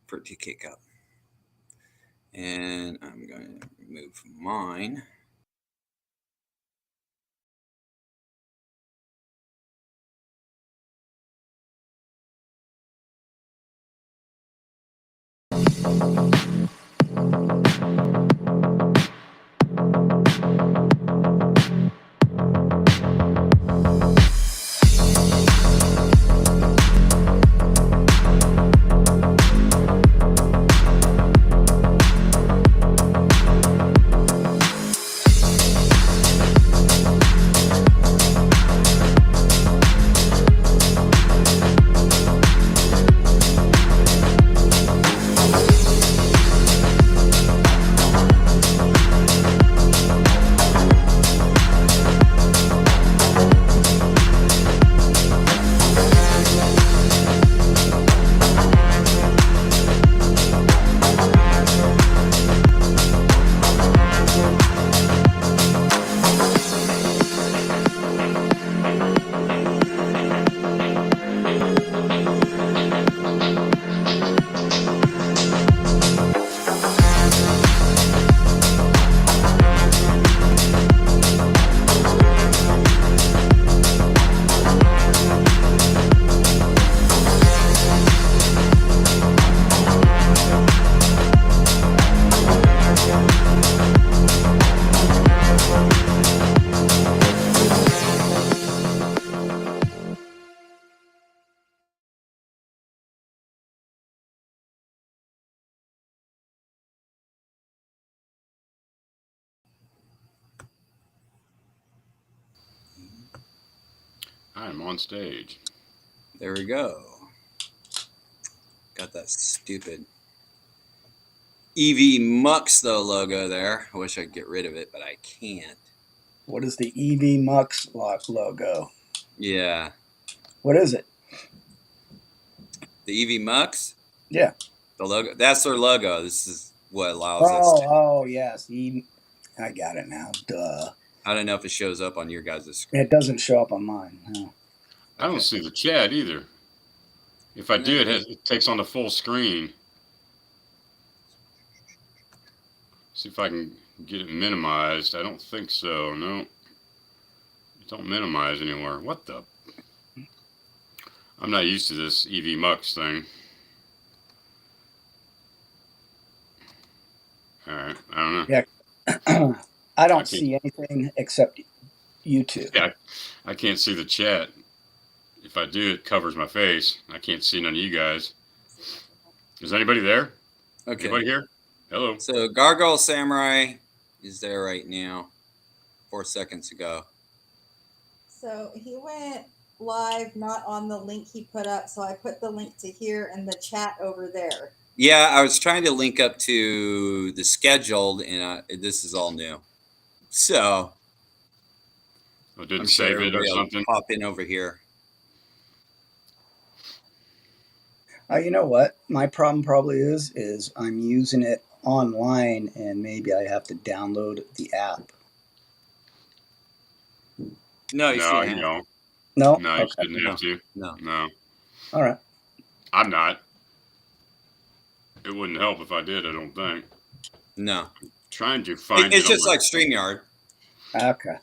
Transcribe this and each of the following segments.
for it to kick up. And I'm going to remove mine. I'm on stage. There we go. Got that stupid EV Mux though logo there. I wish I could get rid of it, but I can't. What is the EV Mux logo? Yeah. What is it? The EV Mux? Yeah. The logo. That's their logo. This is what allows us to. Oh, yes. I got it now. Duh. I don't know if it shows up on your guys' screen. It doesn't show up on mine. No. I don't see the chat either. If I do, it takes on the full screen. See if I can get it minimized. I don't think so. No. It don't minimize anywhere. What the? I'm not used to this EV Mux thing. All right. I don't know. Yeah. I don't see anything except YouTube. Yeah, I can't see the chat. If I do, it covers my face. I can't see none of you guys. Is anybody there? Okay. Anybody here? Hello. So Gargoyle Samurai is there right now. 4 seconds ago. So he went live, not on the link he put up. So I put the link to here and the chat over there. Yeah, I was trying to link up to the scheduled, and this is all new. So I didn't save it or something. Pop in over here. You know what? My problem probably is I'm using it online, and maybe I have to download the app. No, you don't. No? No, you shouldn't have to. No. All right. I'm not. It wouldn't help if I did, I don't think. No. I'm trying to find It's just like StreamYard. Okay.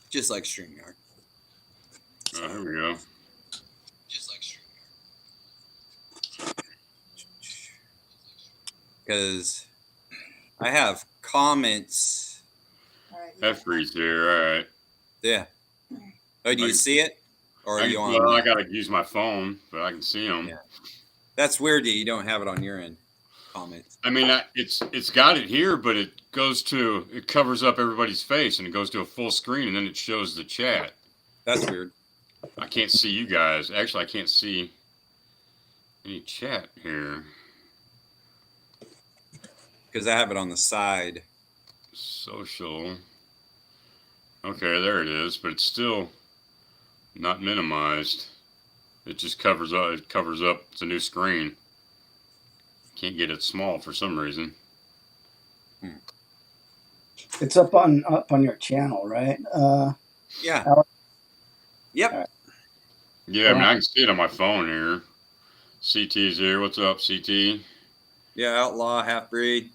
Just like StreamYard. Oh, here we go. Just like StreamYard. Because I have comments. F-Freeze here, all right. Yeah. Oh, do you see it? Or are you on? Well, I got to use my phone, but I can see them. Yeah. That's weird that you don't have it on your end. Comments. I mean, it's got it here, but it covers up everybody's face, and it goes to a full screen, and then it shows the chat. That's weird. I can't see you guys. Actually, I can't see any chat here. Because I have it on the side. Social. Okay, there it is, but it's still not minimized. It just covers up. It covers up. It's a new screen. Can't get it small for some reason. It's up on your channel, right? Yeah. Alex? Yep. Right. Yeah, I mean, I can see it on my phone here. CT's here. What's up, CT? Yeah, outlaw, half breed.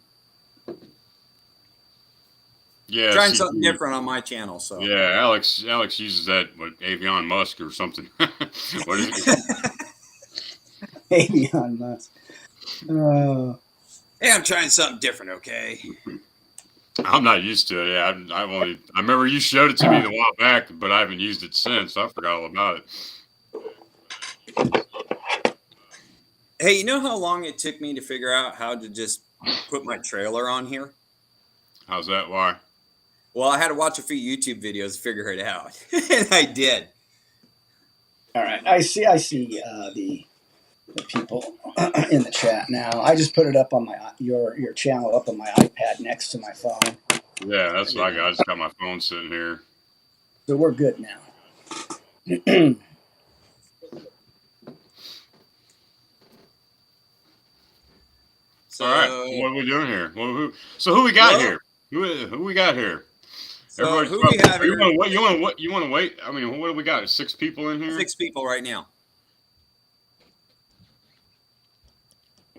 Yeah, Trying CT. something different on my channel. So Yeah, Alex uses that Avion Musk or something. What is it? Avion Musk. Hey, I'm trying something different. Okay. I'm not used to it. Yeah, I remember you showed it to me a while back, but I haven't used it since. I forgot all about it. Hey, you know how long it took me to figure out how to just put my trailer on here? How's that? Why? Well, I had to watch a few YouTube videos to figure it out, and I did. All right, I see the people in the chat now. I just put it up on your channel up on my iPad next to my phone. Yeah, that's what I got. I just got my phone sitting here. So we're good now. So, All right, what are we doing here? So who we got here? Who we got here? So who we have here? You want to wait? I mean, what do we got? 6 people in here. 6 people right now.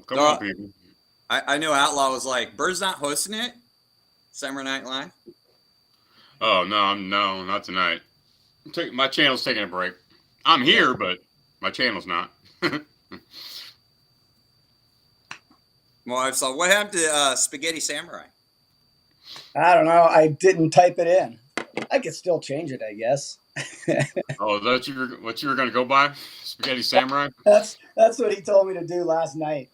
Come on, people. I know Outlaw was like, Bird's not hosting it? Samurai Night Live? Oh, no, not tonight. My channel's taking a break. I'm here, but my channel's not. Well, so what happened to Spaghetti Samurai? I don't know. I didn't type it in. I could still change it, I guess. Oh, is that what you were going to go by? Spaghetti Samurai? That's what he told me to do last night.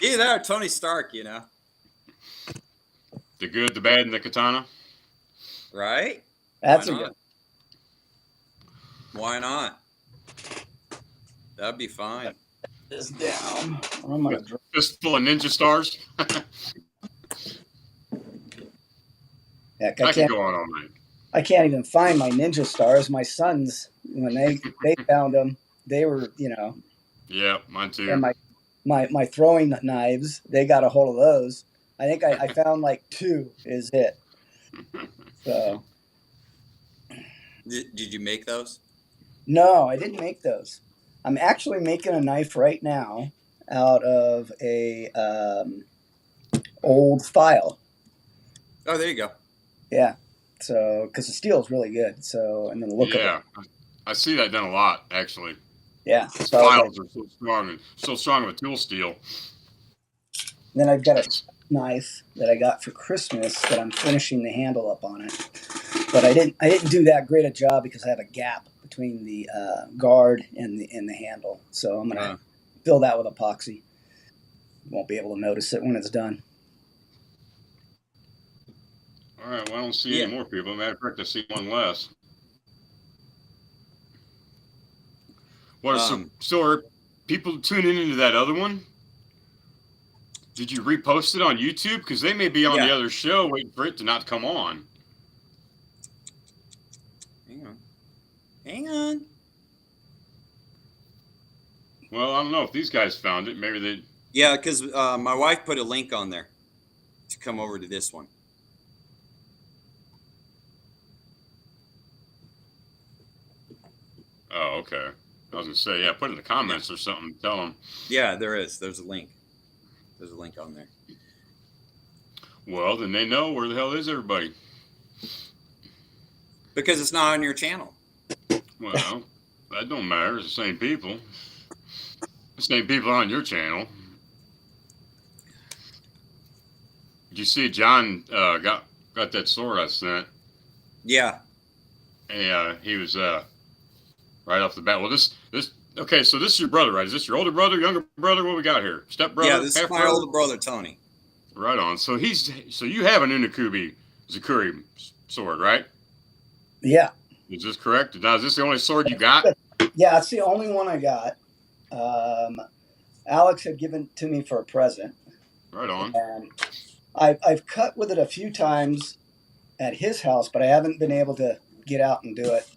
Either that or Tony Stark, you know. The good, the bad, and the katana? Right? That's Why a not? good. Why not? That'd be fine. This down. I'm gonna Just full of ninja stars? Heck, I can go on all night. I can't even find my ninja stars. My sons, when they found them, they were, Yeah, mine too. and my throwing knives, they got a hold of those. I think I found like 2 is it. So Did you make those? no, I didn't make those. I'm actually making a knife right now out of a old file. Oh, there you go. Yeah. So, because the steel is really good. So, and then the look of it. I see that done a lot, actually. Yeah. The So files are so strong of a tool steel. then I've got a knife that I got for Christmas that I'm finishing the handle up on it. But I didn't do that great a job because I have a gap between the guard and the handle. So I'm gonna fill that with epoxy. Won't be able to notice it when it's done. All right, well, I don't see any more people. Matter of fact, I see one less. What? So are people tuning into that other one? Did you repost it on YouTube? Because they may be on the other show waiting for it to not come on. Hang on. Well, I don't know if these guys found it. Maybe they. Yeah, because my wife put a link on there to come over to this one. Oh, okay. I was gonna say, yeah, put it in the comments or something. Tell them. Yeah, there is. There's a link. There's a link on there. Well, then they know where the hell is everybody. Because it's not on your channel. Well, that don't matter. It's the same people. The same people on your channel. Did you see John got that sword I sent? Yeah. And he was right off the bat. Well, okay. So this is your brother, right? Is this your older brother, younger brother? What we got here? Step brother? Yeah, this is my older brother, Tony. Right on. So you have an Unakubi Zakuri sword, right? Yeah. Is this correct? Now, is this the only sword you got? Yeah, it's the only one I got. Alex had given it to me for a present. Right on. And I've cut with it a few times at his house, but I haven't been able to get out and do it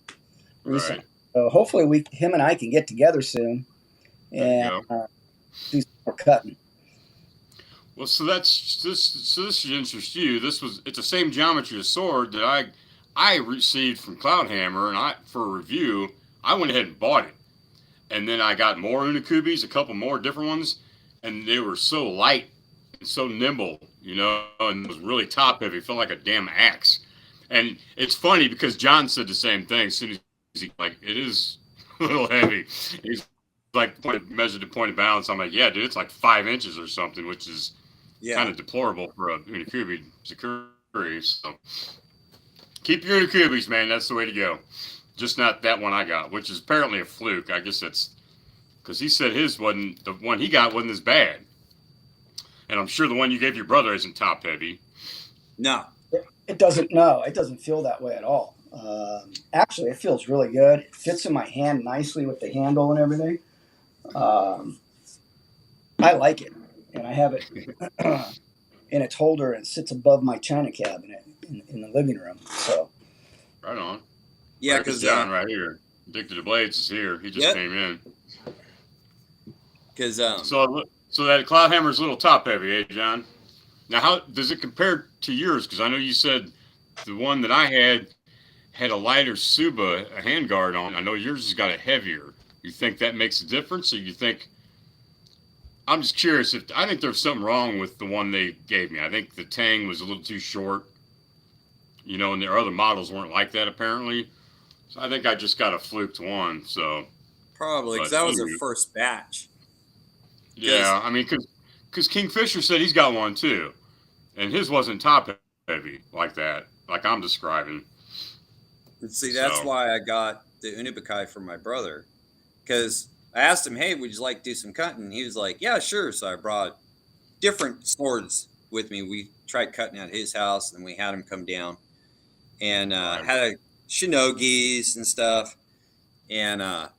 recently. Right. So hopefully him and I can get together soon and do some more cutting. Well, so this should interest you. It's the same geometry of sword that I received from Cloudhammer, and for a review, I went ahead and bought it. And then I got more Unakubis, a couple more different ones, and they were so light and so nimble, and it was really top heavy. It felt like a damn axe. And it's funny because John said the same thing. As soon as he it is a little heavy. He's like measured the point of balance. I'm like, yeah, dude, it's like 5 inches or something, which is kind of deplorable for a Unakubi Zakuri. So keep your Unakubis, man. That's the way to go. Just not that one I got, which is apparently a fluke. I guess that's because he said his wasn't, the one he got wasn't as bad. And I'm sure the one you gave your brother isn't top heavy. No. It doesn't feel that way at all. Actually, it feels really good. It fits in my hand nicely with the handle and everything. I like it. And I have it in its holder and it sits above my china cabinet in the living room. So, right on. Yeah, because John right here, Addicted to Blades, is here. He just came in. Because so that Cloud Hammer's a little top heavy, eh, John? Now, how does it compare to yours? Because I know you said the one that I had a lighter Suba, a handguard on. I know yours has got a heavier. You think that makes a difference, or you think? I'm just curious. I think there's something wrong with the one they gave me. I think the tang was a little too short. And their other models weren't like that apparently. So I think I just got a fluked one. So probably because that was their first batch. Yeah, I mean, because Kingfisher said he's got one too, and his wasn't top heavy like that, like I'm describing. See, that's why I got the Unabakai for my brother, because I asked him, "Hey, would you like to do some cutting?" He was like, "Yeah, sure." So I brought different swords with me. We tried cutting at his house, and we had him come down, and had a Shinogis and stuff, and I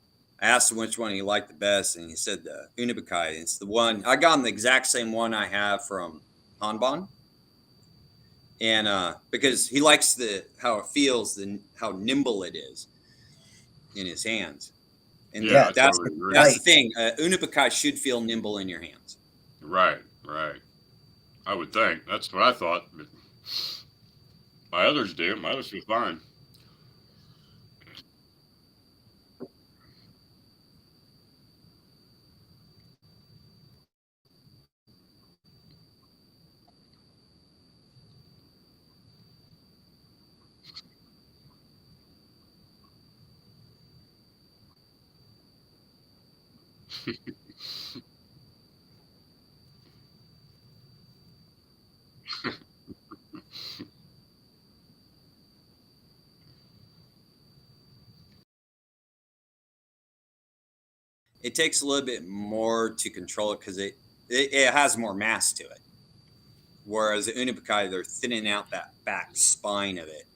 asked him which one he liked the best, and he said the Unabakai. It's the one I got him the exact same one I have from Hanban, and because he likes how it feels and how nimble it is in his hands, and that's the thing. Unabakai should feel nimble in your hands. Right. I would think that's what I thought, but my others do. My others feel fine. It takes a little bit more to control it because it has more mass to it. Whereas the Unabakai, they're thinning out that back spine of it,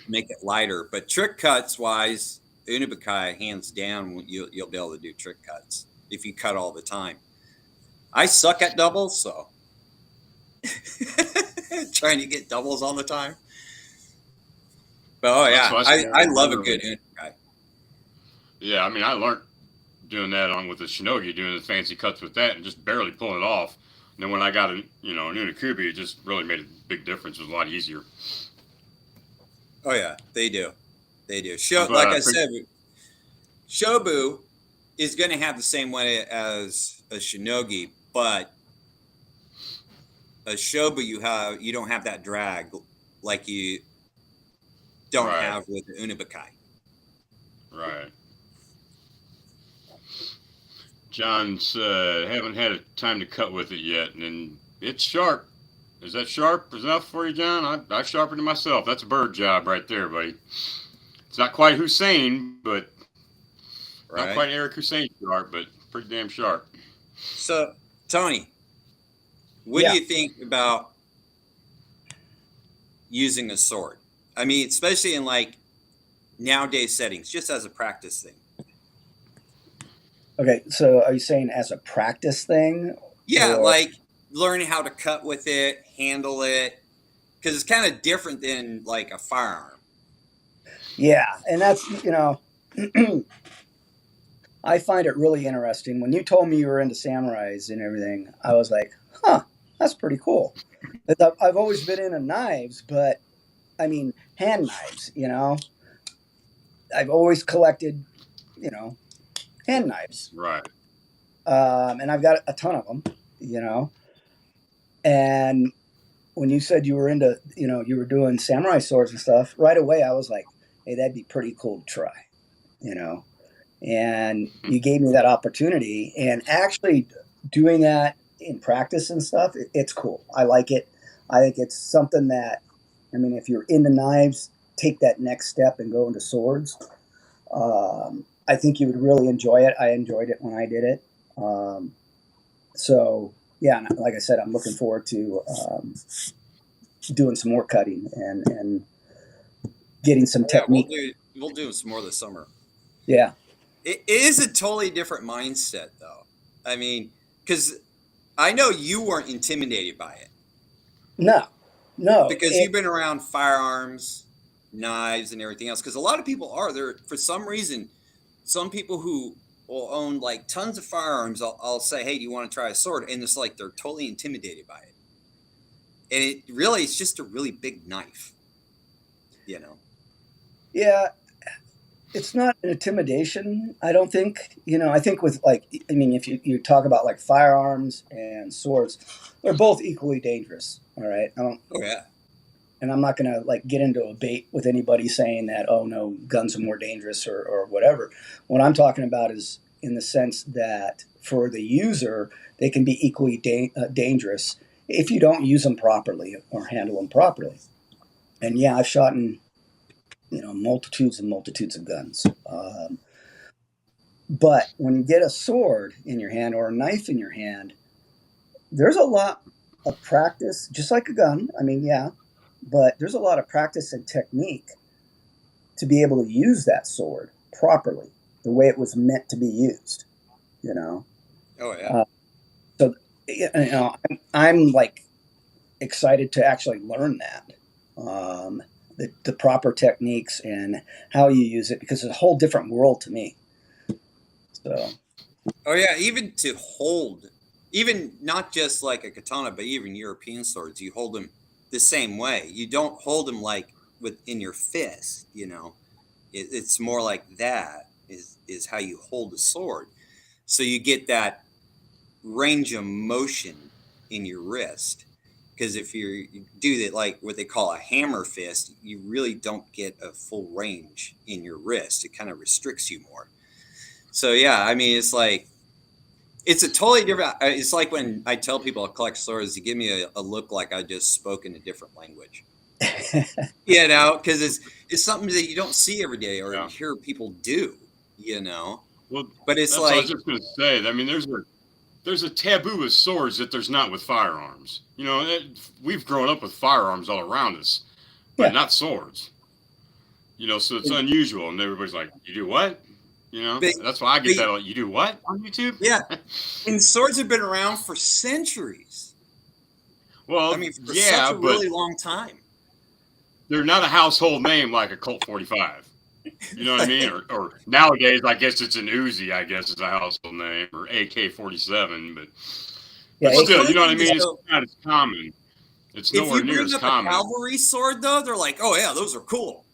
make it lighter. But trick cuts wise, Unabakai, hands down, you'll be able to do trick cuts if you cut all the time. I suck at doubles, so trying to get doubles all the time. But I love a good Unabakai. Yeah, I mean, I learned doing that on with the Shinogi, doing the fancy cuts with that, and just barely pulling it off. And then when I got an Unakubi, it just really made a big difference. It was a lot easier. Oh yeah, they do. Like I said, Shobu is going to have the same way as a Shinogi, but a Shobu you don't have that drag like you don't have with the Unabakai. Right. John said, haven't had a time to cut with it yet, and it's sharp. Is that sharp enough for you, John? I sharpened it myself. That's a bird job right there, buddy. It's not quite Hussein, but not quite Eric Hussein sharp, but pretty damn sharp. So, Tony, what do you think about using a sword? I mean, especially in like nowadays settings, just as a practice thing. Okay, so are you saying as a practice thing? Yeah, like learning how to cut with it, handle it, because it's kind of different than like a firearm. Yeah, and that's, I find it really interesting. When you told me you were into samurais and everything, I was like, that's pretty cool. I've always been into knives, but I mean, hand knives, I've always collected, hand knives. Right. And I've got a ton of them, And when you said you were into, you were doing samurai swords and stuff, right away I was like, hey, that'd be pretty cool to try, And you gave me that opportunity, and actually doing that in practice and stuff, it's cool. I like it. I think it's something that, if you're into knives, take that next step and go into swords. I think you would really enjoy it. I enjoyed it when I did it. So yeah, like I said, I'm looking forward to doing some more cutting and getting some technique. We'll do some more this summer. Yeah. It is a totally different mindset, though. Because I know you weren't intimidated by it. No. Because you've been around firearms, knives, and everything else. Because a lot of people are there for some reason. Some people who will own like tons of firearms, I'll say, hey, do you want to try a sword? And it's like they're totally intimidated by it. And it's just a really big knife, Yeah. It's not an intimidation, I don't think. I think with if you talk about like firearms and swords, they're both equally dangerous. All right. Oh yeah. And I'm not going to get into a debate with anybody saying that, oh no, guns are more dangerous or whatever. What I'm talking about is in the sense that for the user, they can be equally dangerous if you don't use them properly or handle them properly. And yeah, I've shot in, multitudes and multitudes of guns. But when you get a sword in your hand or a knife in your hand, there's a lot of practice, just like a gun. But there's a lot of practice and technique to be able to use that sword properly, the way it was meant to be used, Oh, yeah. So, I'm excited to actually learn that, the proper techniques and how you use it, because it's a whole different world to me. So. Oh, yeah. Even to hold, even not just like a katana, but even European swords, you hold them the same way. You don't hold them in your fist, it's more like that is how you hold a sword. So you get that range of motion in your wrist. Because if you do that, like what they call a hammer fist, you really don't get a full range in your wrist. It kind of restricts you more. So yeah, it's a totally different. It's like when I tell people I collect swords, you give me a look like I just spoke in a different language. Because it's something that you don't see every day or hear people do. Well, but it's that's what I was just going to say. There's a taboo with swords that there's not with firearms. We've grown up with firearms all around us, but not swords. So it's unusual, and everybody's like, "You do what?" That's why I get that. You do what on YouTube? Yeah, and swords have been around for centuries. Well, for such a really long time. They're not a household name like a Colt 45. You know what I mean? Or nowadays, I guess it's an Uzi. I guess is a household name, or AK-47. But still, you know what I mean? It's not as common. It's nowhere near as common. If you bring up a cavalry sword, though, they're like, "Oh yeah, those are cool."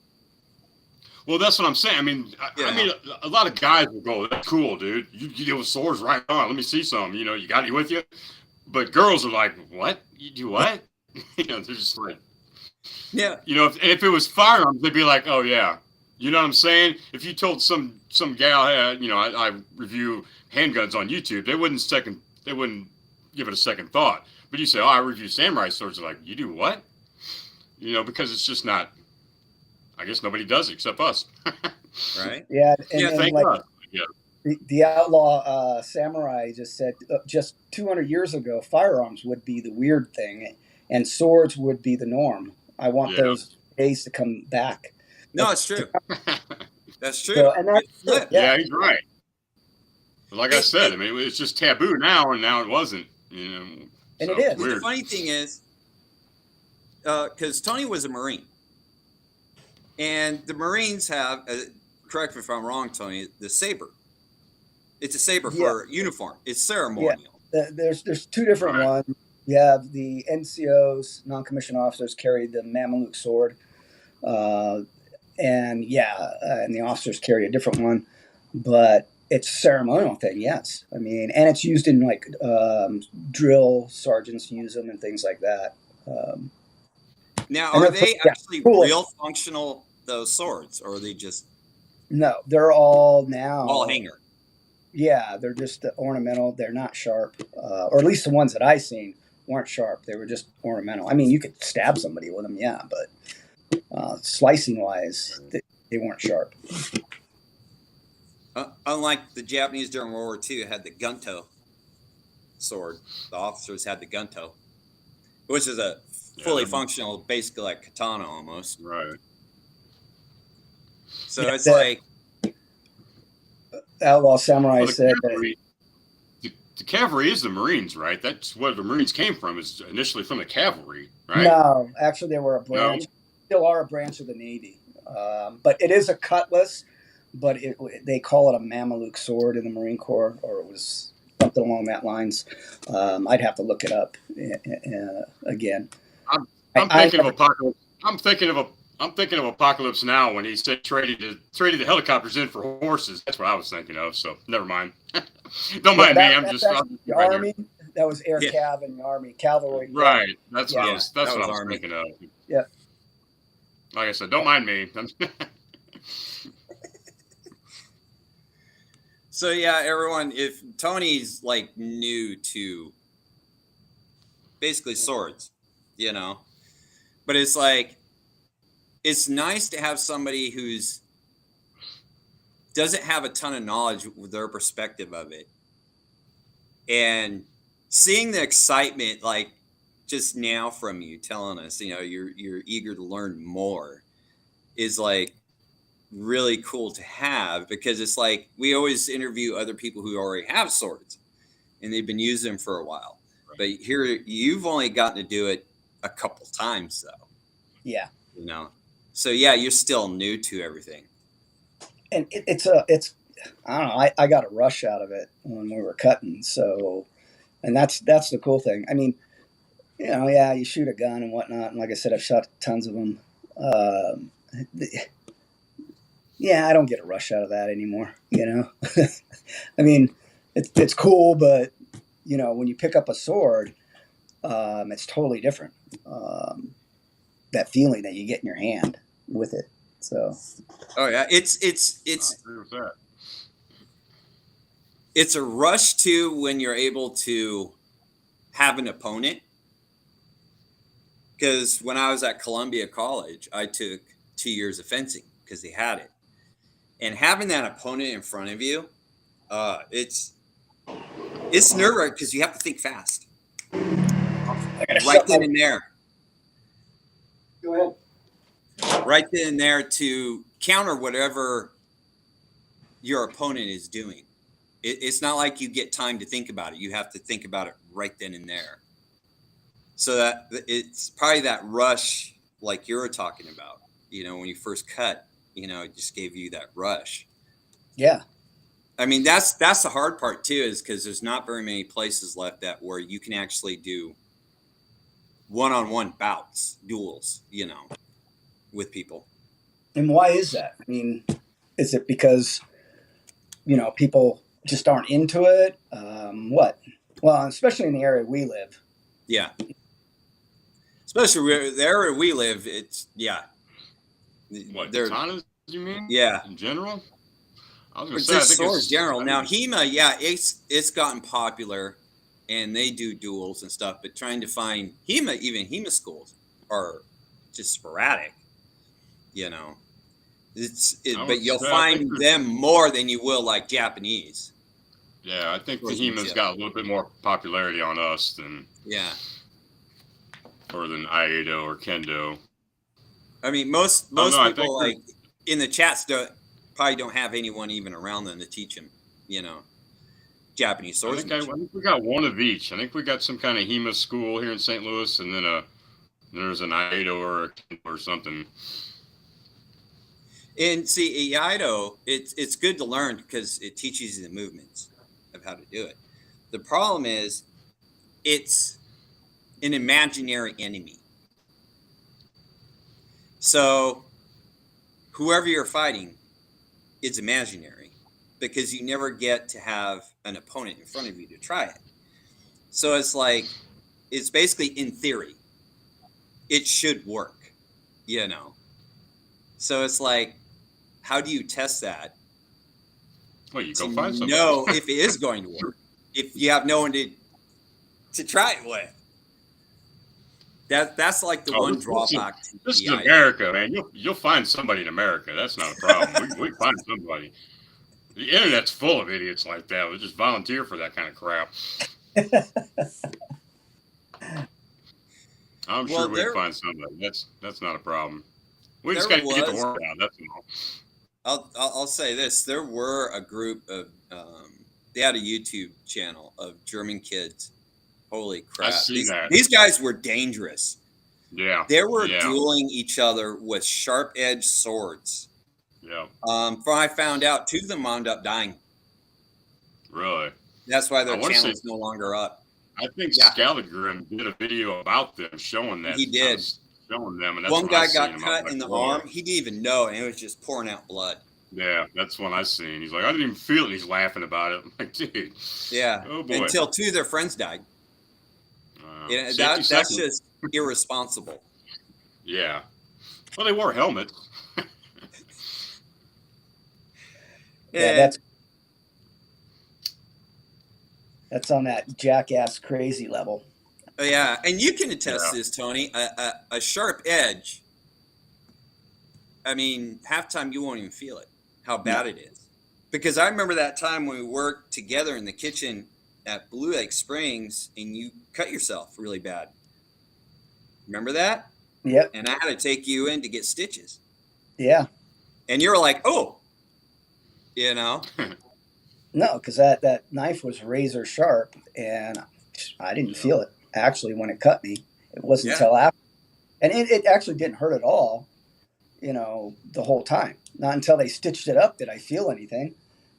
Well, that's what I'm saying. A lot of guys will go, "That's cool, dude. You deal with swords, right on. Let me see some. You got it with you." But girls are like, "What? You do what?" They're just like, yeah. If it was firearms, they'd be like, "Oh yeah." You know what I'm saying? If you told some gal, I review handguns on YouTube, they wouldn't give it a second thought. But you say, "Oh, I review samurai swords," they're like, "You do what?" Because it's just not. I guess nobody does it except us. Right? Yeah. Thank God. Yeah. The outlaw samurai just said just 200 years ago, firearms would be the weird thing, and swords would be the norm. I want those days to come back. No, it's true. That's true. So, and that's yeah, he's right. But like I said, it's just taboo now, and now it wasn't. And it is. The funny thing is, because Tony was a Marine, and the Marines have, correct me if I'm wrong, Tony, the saber. It's a saber for uniform. It's ceremonial. Yeah. There's two different ones. You have the NCOs, non-commissioned officers, carry the Mameluke sword. And the officers carry a different one, but It's a ceremonial thing, yes. I mean, and it's used in like drill sergeants use them and things like that. Now, And are they're they yeah, actually cool. real functional, those swords, or are they just No, they're all now. wall hanger? Yeah, they're just ornamental. They're not sharp, or at least the ones that I seen weren't sharp. They were just ornamental. I mean, you could stab somebody with them, yeah, but slicing wise, they weren't sharp. Unlike the Japanese during World War II, had the gunto sword. The officers had the gunto, which is a fully functional, basically like katana almost. Right. So it's like Outlaw Samurai Well, said the cavalry is the Marines, right? That's where the Marines came from. Is initially from the cavalry, right? no, actually they were a branch. Still are a branch of the Navy, but it is a cutlass. But they call it a Mameluke sword in the Marine Corps, or it was something along that lines. I'd have to look it up again. I'm thinking of Apocalypse. I'm thinking of Apocalypse Now when he said traded the helicopters in for horses. That's what I was thinking of. So never mind. Don't mind me. I'm just the right Army. here. That was Air Cav and the Army cavalry. Right. That's Yeah. what I was. That's That what I was was Army. thinking of. Yeah. Like I said, don't mind me. So yeah, everyone, if Tony's like new to basically swords, you know, but it's like, it's nice to have somebody who's doesn't have a ton of knowledge with their perspective of it, and seeing the excitement like just now from you telling us, you know, you're eager to learn more is like really cool to have, because it's like we always interview other people who already have swords and they've been using them for a while, but here you've only gotten to do it a couple times though. Yeah. You know, so yeah, you're still new to everything. And it's I don't know, I got a rush out of it when we were cutting. So, and that's the cool thing. I mean, you know, yeah, you shoot a gun and whatnot, and like I said, I've shot tons of them. Yeah, I don't get a rush out of that anymore. You know, I mean, it's cool, but you know, when you pick up a sword, it's totally different. That feeling that you get in your hand with it. So, oh yeah, it's I agree with that. it's a rush too when you're able to have an opponent. Because when I was at Columbia College, I took 2 years of fencing because they had it, and having that opponent in front of you, it's nerve-wracking because you have to think fast, right then and there. go ahead. Right then and there to counter whatever your opponent is doing. It's not like you get time to think about it. You have to think about it right then and there. So that it's probably that rush like you were talking about, you know, when you first cut, you know, it just gave you that rush. Yeah. I mean, that's the hard part too, is because there's not very many places left that where you can actually do one-on-one bouts, duels, you know, with people. And why is that? I mean, is it because, you know, people just aren't into it? What? Well, especially in the area we live. Yeah. Especially where the area we live, it's, yeah. What, They're, katanas, you mean? yeah. In general? I was Or going to say, I just think swords it's general. Now, HEMA, yeah, it's gotten popular and they do duels and stuff, but trying to find even HEMA schools are just sporadic, you know. But you'll find them more than you will like Japanese. Yeah, I think the HEMA's got a little bit more popularity on us than Aido or Kendo. I mean, most people like in the chats probably don't have anyone even around them to teach them, you know, Japanese swordsmanship. I think we got one of each. I think we got some kind of HEMA school here in St. Louis, and then there's an Aido or a Kendo or something. And see, Aido, it's good to learn because it teaches you the movements of how to do it. The problem is, it's an imaginary enemy. So, whoever you're fighting is imaginary, because you never get to have an opponent in front of you to try it. So it's like, it's basically in theory, it should work, you know? So it's like, how do you test that? Well, you go To find somebody. know if it is going to work, if you have no one to try it with. That's like the one drawback to This is the idea. America, man. You'll find somebody in America. That's not a problem. we find somebody. The internet's full of idiots like that. We just volunteer for that kind of crap. I'm Well, sure we'd find somebody. That's not a problem. We just there got to get the was- word out. That's all. I'll say this: there were a group of they had a YouTube channel of German kids. Holy crap! seen that. These guys were dangerous. Yeah. They were Yeah. dueling each other with sharp-edged swords. Yeah. From I found out, 2 of them wound up dying. Really. That's why their I wanna channel say- is no longer up. I think Yeah. Scalagrim did a video about them showing that. He did. Showing them, and that's One when I guy got seen him. I was cut like, in the whoa. arm. He didn't even know, and it was just pouring out blood. Yeah, that's when I seen. He's like, I didn't even feel it. He's laughing about it. I'm like, dude. Yeah. Oh boy. Until 2 of their friends died. Yeah, safety that's second. just irresponsible. Yeah. Well, they wore helmets. Yeah, that's on that jackass crazy level. Yeah, and you can attest Yeah. this, Tony. A sharp edge. I mean, half time you won't even feel it. How bad it is. Because I remember that time when we worked together in the kitchen at Blue Lake Springs, and you cut yourself really bad. Remember that? Yep. And I had to take you in to get stitches. Yeah. And you were like, "Oh," you know. No, because that knife was razor sharp, and I didn't feel it actually when it cut me. It wasn't Yeah. until after, and it actually didn't hurt at all. You know, the whole time. Not until they stitched it up did I feel anything.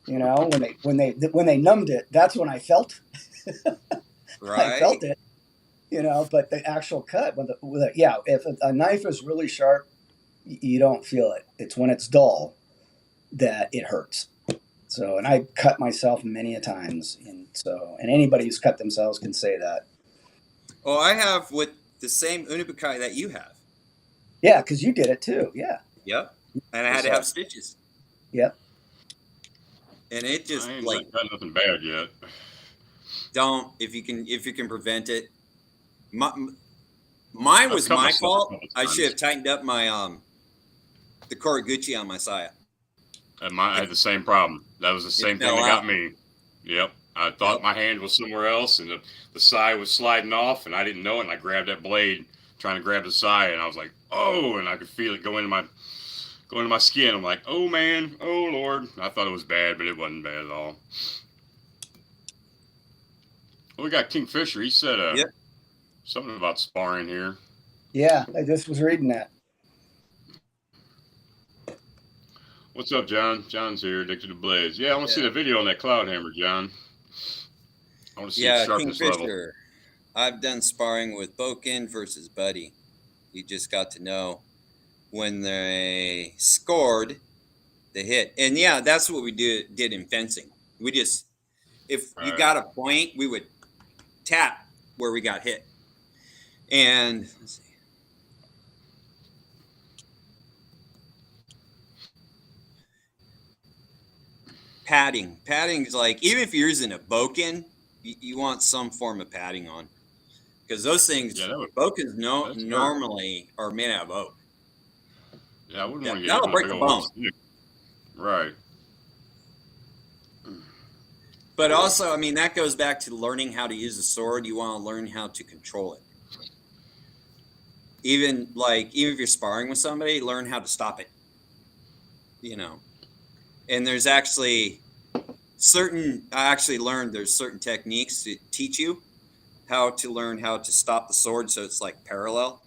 You know, when they numbed it, that's when I felt. Right. I felt it. You know, but the actual cut, if a knife is really sharp, you don't feel it. It's when it's dull that it hurts. So, and I cut myself many a times, and anybody who's cut themselves can say that. Oh, I have with the same Unibukai that you have. Yeah, because you did it too. Yeah. Yep. And I had to have stitches. Yep. And it just I ain't like got nothing bad yet. don't if you can prevent it. Mine was cut my myself a fault. couple I times. should have tightened up my the Koraguchi on my saya. And I had the same problem. That was the same thing fell that got out. me. Yep. I thought my hand was somewhere else, and the side was sliding off, and I didn't know it. And I grabbed that blade, trying to grab the side, and I was like, "Oh!" And I could feel it go into my skin. I'm like, "Oh man, oh Lord!" I thought it was bad, but it wasn't bad at all. Well, we got Kingfisher. He said Yep. something about sparring here. Yeah, I just was reading that. What's up, John? John's here, addicted to blades. Yeah, I want to see the video on that cloud hammer, John. I want to see its sharpness level. Kingfisher. I've done sparring with Boken versus Buddy. You just got to know when they scored the hit. And yeah, that's what we did in fencing. We just, if you Right. got a point, we would tap where we got hit. And let's see. Padding. Padding is like, even if you're using a Boken, you want some form of padding on. Because those things, Yeah, that would- Bokens that's fair. normally are made out of oak. Yeah, I wouldn't Yeah, want to get that'll hit break with the big old bone. stick. Right. But also, I mean, that goes back to learning how to use the sword. You want to learn how to control it. Even if you're sparring with somebody, learn how to stop it. You know, and there's actually I actually learned there's certain techniques to teach you how to learn how to stop the sword so it's like parallel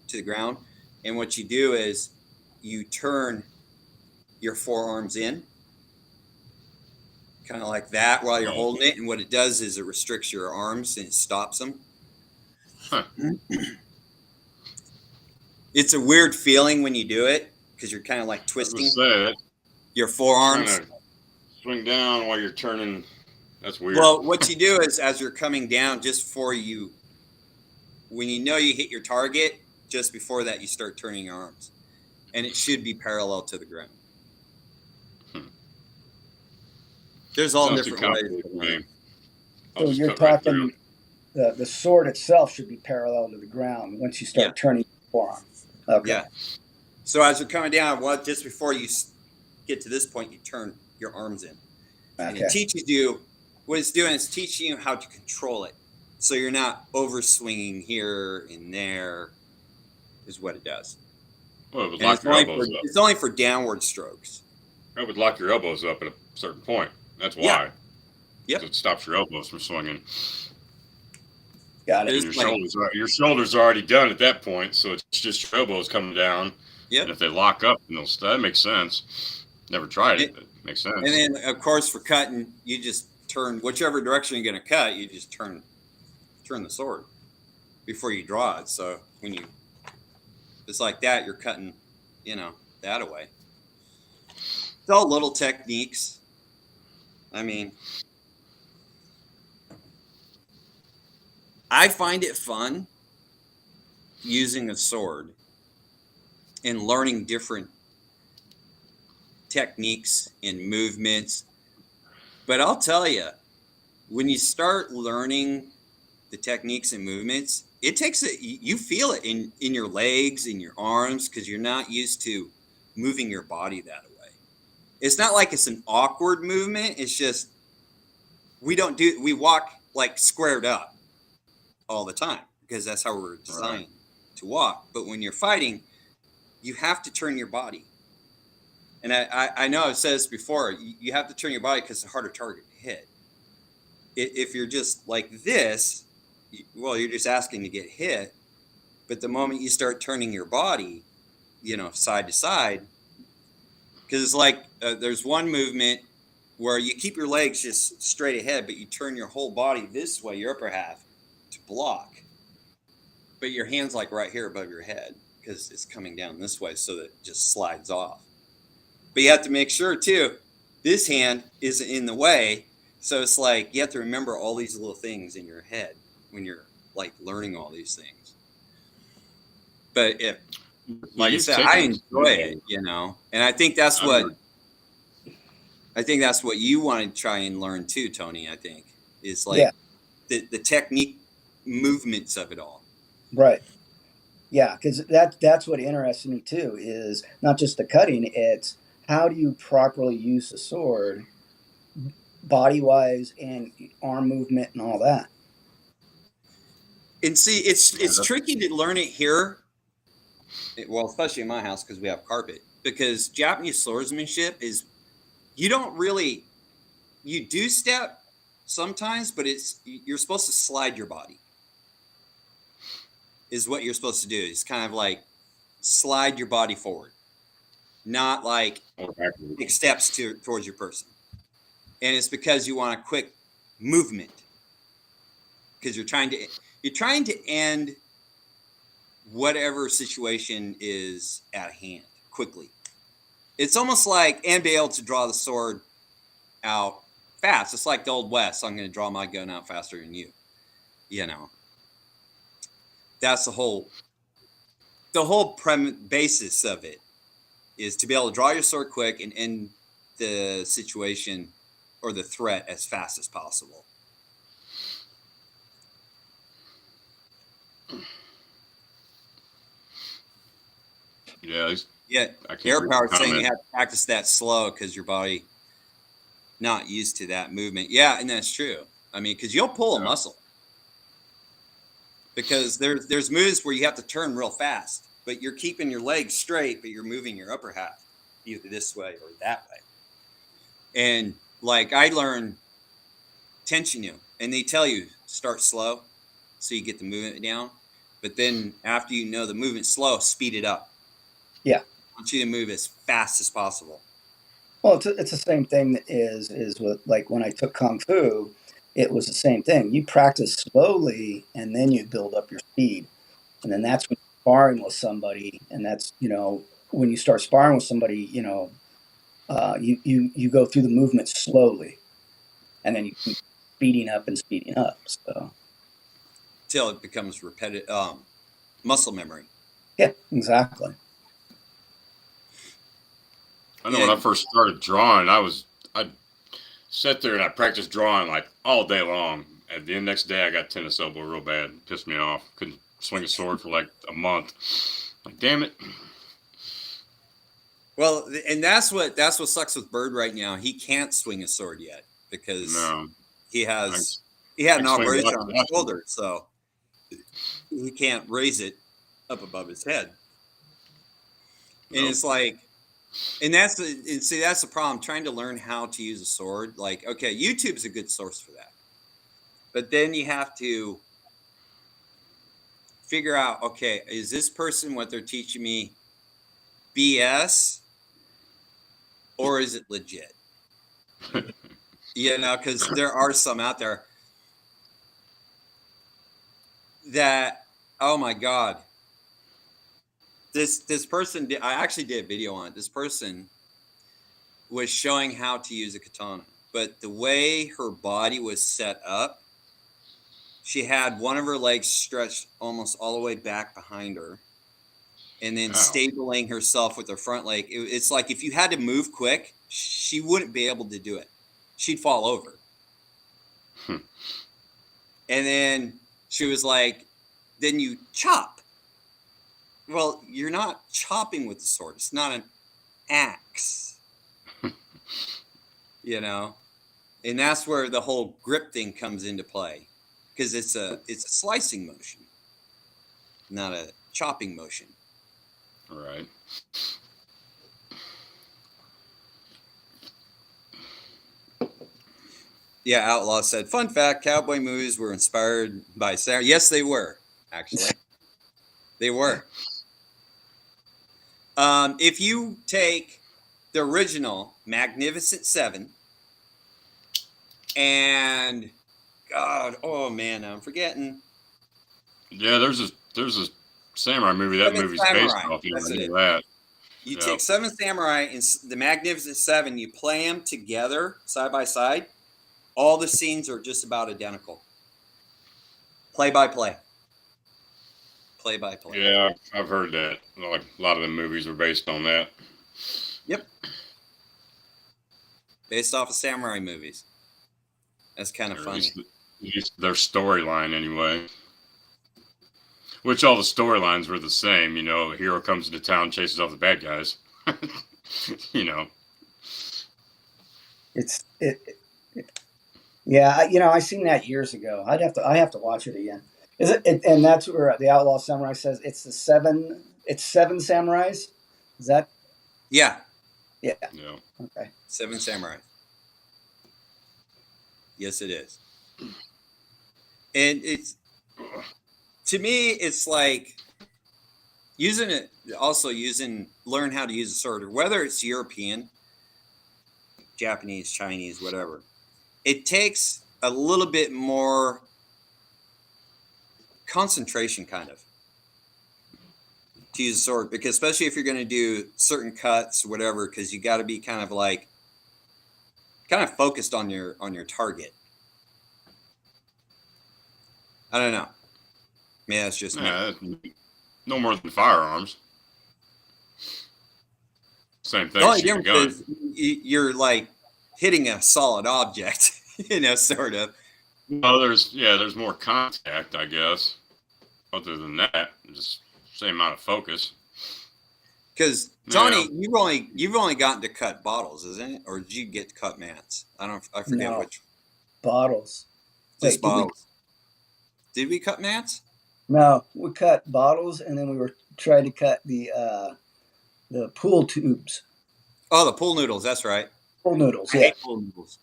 to the ground. And what you do is you turn your forearms in, kind of like that while you're holding it. And what it does is it restricts your arms and it stops them. Huh. It's a weird feeling when you do it because you're kind of like I was twisting gonna say, your forearms. swing down while you're turning. That's weird. Well, what you do is as you're coming down, just before you, when you know you hit your target, just before that, you start turning your arms, and it should be parallel to the ground. There's all Sounds too different ways. complicated to me. I'll So just you're cut right talking through. the sword itself should be parallel to the ground once you start turning your forearm. Okay. Yeah. So as you're coming down, well, just before you get to this point, you turn your arms in, and Okay. it teaches you what it's doing is teaching you how to control it, so you're not over swinging here and there. Is what it does. Well, it would And lock your elbows up. it's only for downward strokes. It would lock your elbows up at a certain point. That's why. Yeah. Yep. It stops your elbows from swinging. Got it. It is And like- your shoulders are already done at that point, so it's just your elbows coming down. Yep. And if they lock up, then that makes sense. Never tried it, but it makes sense. And then, of course, for cutting, you just turn whichever direction you're going to cut. You just turn the sword before you draw it. So when you, it's like that, you're cutting, that away. It's all little techniques. I mean, I find it fun using a sword and learning different techniques and movements. But I'll tell you, when you start learning the techniques and movements, it takes it, you feel it in your legs, in your arms, because you're not used to moving your body that way. It's not like it's an awkward movement. It's just, we walk like squared up all the time because that's how we're designed to walk. But when you're fighting, you have to turn your body. And I know I've said this before, you have to turn your body because it's a harder target to hit. If you're just like this, well, you're just asking to get hit. But the moment you start turning your body, side to side, because it's like there's one movement where you keep your legs just straight ahead, but you turn your whole body this way, your upper half, to block. But your hand's like right here above your head because it's coming down this way, so that it just slides off. But you have to make sure too, this hand isn't in the way. So it's like you have to remember all these little things in your head when you're like learning all these things. But like I said, I enjoy it, and I think that's what you want to try and learn too, Tony. I think is like the technique movements of it all. Right. Yeah, because that's what interests me too, is not just the cutting, it's how do you properly use the sword body-wise and arm movement and all that. And see, it's tricky to learn it here, well, especially in my house because we have carpet, because Japanese swordsmanship is, you do step sometimes, but you're supposed to slide your body is what you're supposed to do. It's kind of like slide your body forward, not like take steps towards your person. And it's because you want a quick movement, because you're trying to end whatever situation is at hand quickly. It's almost like, and be able to draw the sword out fast. It's like the Old West. I'm going to draw my gun out faster than you. That's the whole basis of it, is to be able to draw your sword quick and end the situation or the threat as fast as possible. Yeah. Air Power saying you have to practice that slow because your body not used to that movement. Yeah, and that's true. I mean, because you'll pull a muscle. Because there's moves where you have to turn real fast, but you're keeping your legs straight, but you're moving your upper half either this way or that way. And like I learned Tenshinyu, and they tell you start slow so you get the movement down. But then after you know the movement's slow, speed it up. Yeah. I want you to move as fast as possible. Well, it's the same thing is with, like, when I took Kung Fu, it was the same thing. You practice slowly and then you build up your speed. And then that's when you're sparring with somebody. And that's, when you start sparring with somebody, you go through the movement slowly, and then you keep speeding up and speeding up. So till it becomes repetitive, muscle memory. yeah, exactly. I know when I first started drawing, I sat there and I practiced drawing like all day long. At the next day, I got tennis elbow real bad. It pissed me off. Couldn't swing a sword for like a month. Like, damn it. Well, and that's what sucks with Bird right now. He can't swing a sword yet because No. he had I an swing operation like on his that. shoulder, so he can't raise it up above his head. And Nope. it's like, and that's the problem. Trying to learn how to use a sword, like, okay, YouTube's a good source for that, but then you have to figure out, okay, is this person what they're teaching me BS or is it legit? You know, because there are some out there that, oh my God, this person did, I actually did a video on it. This person was showing how to use a katana, but the way her body was set up, she had one of her legs stretched almost all the way back behind her, and then Wow. stabling herself with her front leg. It's like if you had to move quick, she wouldn't be able to do it. She'd fall over. And then she was like, then you chop. Well, you're not chopping with the sword. It's not an axe. You know? And that's where the whole grip thing comes into play. Because it's a slicing motion, not a chopping motion. Right. Yeah, Outlaw said, fun fact, cowboy movies were inspired by Sarah. Yes, they were, actually. They were. If you take the original Magnificent Seven and, God, oh man, I'm forgetting. Yeah, there's a samurai movie. That Seven movie's based Samurai. off. You That's know it. that. You Yep. take Seven Samurai and the Magnificent Seven, you play them together side by side. All the scenes are just about identical. Play by play. Play by play. Yeah, I've heard that. Like a lot of the movies are based on that. Yep. Based off of samurai movies. That's kind of Or funny. at least their storyline anyway. Which all the storylines were the same. You know, a hero comes into town, chases off the bad guys. You know. Yeah, you know, I seen that years ago. I have to watch it again. Is it? And that's where the Outlaw Samurai says it's seven samurais. Is that? Yeah. Yeah. Yeah. Okay. Seven Samurai. Yes, it is. And it's, to me, it's like learn how to use a sword, whether it's European, Japanese, Chinese, whatever. It takes a little bit more concentration, kind of, to use a sword, because especially if you're going to do certain cuts, whatever, because you got to be kind of focused on your target. I don't know. Yeah, it's just me. Yeah, no more than firearms. Same thing. The only Shooting a difference gun. is you're like hitting a solid object, sort of. Well, there's more contact, I guess. Other than that, just same amount of focus. Because Tony, you've only gotten to cut bottles, isn't it? Or did you get to cut mats? I forget No. which. Bottles. Just Wait, bottles. Did we cut mats? No, we cut bottles, and then we were trying to cut the pool tubes. Oh, the pool noodles. That's right. Pool noodles. I Yeah. hate pool noodles.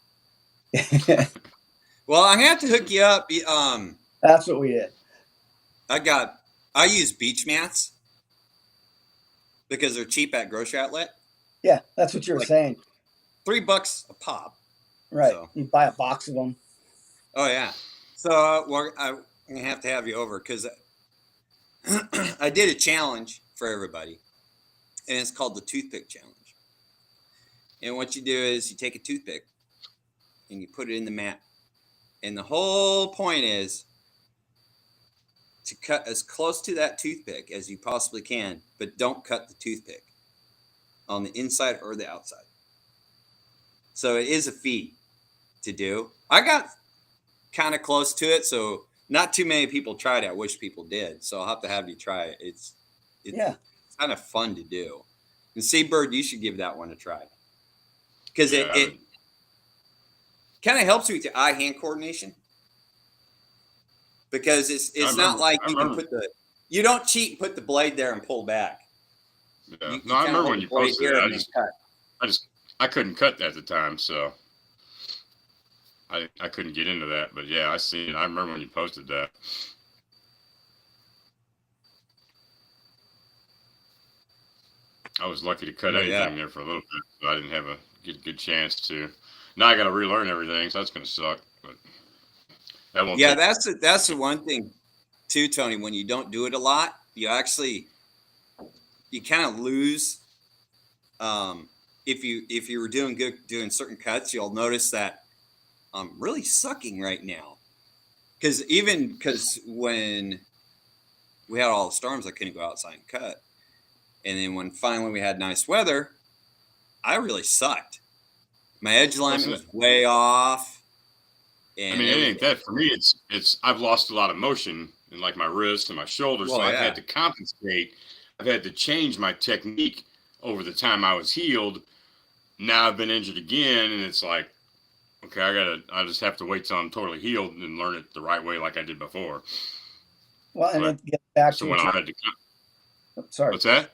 Well, I have to hook you up. That's what we did. I use beach mats because they're cheap at grocery outlet. Yeah, that's what you were saying. $3 a pop. Right. So. You buy a box of them. Oh yeah. So I'm gonna have to have you over because I did a challenge for everybody, and it's called the toothpick challenge. And what you do is you take a toothpick and you put it in the mat. And the whole point is to cut as close to that toothpick as you possibly can, but don't cut the toothpick on the inside or the outside. So it is a feat to do. I got kind of close to it, so not too many people tried it. I wish people did. So I'll have to have you try it. It's kind of fun to do. And Seabird, you should give that one a try. Because it kind of helps you with your eye-hand coordination. Because it's not like you can you don't cheat and put the blade there and pull back. Yeah. I remember when you posted it. I couldn't cut at the time, so I couldn't get into that. But yeah, I seen it. I remember when you posted that. I was lucky to cut anything there for a little bit, so I didn't have a good chance to. Now I got to relearn everything, so that's going to suck. But that won't. Yeah, that's the one thing too, Tony. When you don't do it a lot, you kind of lose. If you were doing good doing certain cuts, you'll notice that I'm really sucking right now. Because when we had all the storms, I couldn't go outside and cut. And then when finally we had nice weather, I really sucked. My edge alignment was way off. And I mean, it ain't that for me. It's I've lost a lot of motion in like my wrists and my shoulders, so I've had to compensate. I've had to change my technique over the time I was healed. Now I've been injured again, and it's like, okay, I just have to wait till I'm totally healed and learn it the right way, like I did before. Well, and it gets back to when I had to. Sorry. What's that?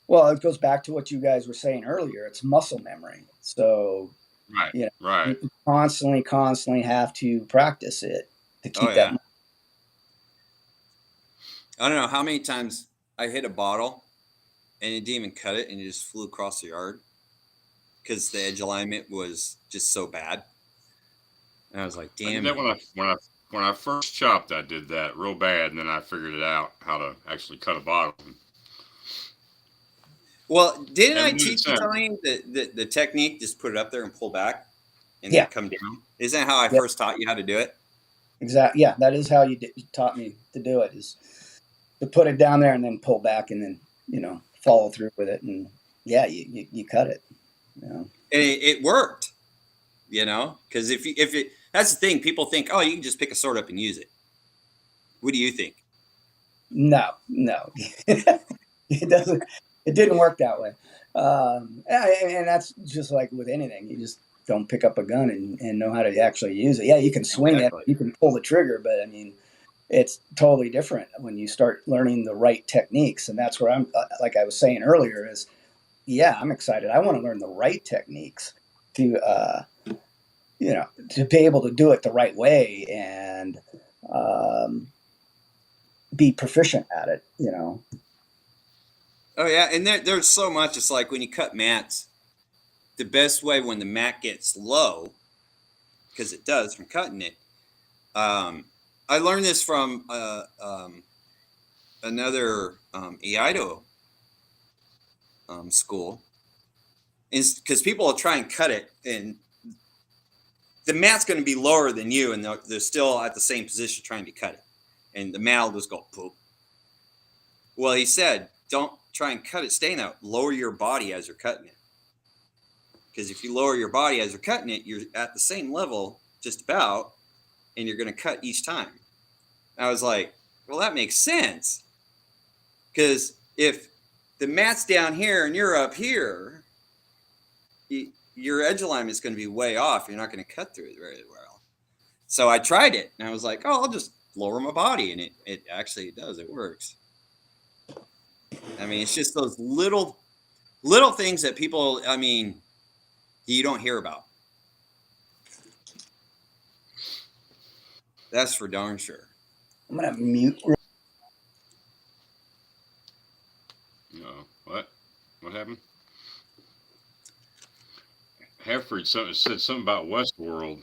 Well, it goes back to what you guys were saying earlier. It's muscle memory. So, right. You constantly have to practice it to keep that. I don't know how many times I hit a bottle and it didn't even cut it and it just flew across the yard because the edge alignment was just so bad. And I was like, damn. When I first chopped, I did that real bad, and then I figured it out how to actually cut a bottle. Well, didn't I teach you, Tony, the technique? Just put it up there and pull back and then come down. Isn't that how I first taught you how to do it? Exactly. Yeah, that is how you taught me to do it, is to put it down there and then pull back and then, follow through with it. And you cut it. And it worked, because that's the thing. People think, oh, you can just pick a sword up and use it. What do you think? No, it doesn't. It didn't work that way. And that's just like with anything. You just don't pick up a gun and know how to actually use it. Yeah, you can swing it, you can pull the trigger, but I mean, it's totally different when you start learning the right techniques. And that's where I'm, like I was saying earlier, is I'm excited. I want to learn the right techniques to be able to do it the right way and be proficient at it, Oh, yeah. And there's so much. It's like when you cut mats, the best way when the mat gets low, because it does from cutting it. I learned this from another Iaido school, is because people will try and cut it, and the mat's going to be lower than you, and they're still at the same position trying to cut it. And the mat will just go poop. Well, he said, don't try and cut it staying out. Lower your body as you're cutting it. Because if you lower your body as you're cutting it, you're at the same level, just about, and you're going to cut each time. I was like, well, that makes sense. Because if the mat's down here and you're up here, your edge alignment is going to be way off. You're not going to cut through it very well. So I tried it, and I was like, oh, I'll just lower my body. And it actually does. It works. I mean, it's just those little things that people, you don't hear about. That's for darn sure. I'm going to mute. No. What happened? Hefford said something about Westworld.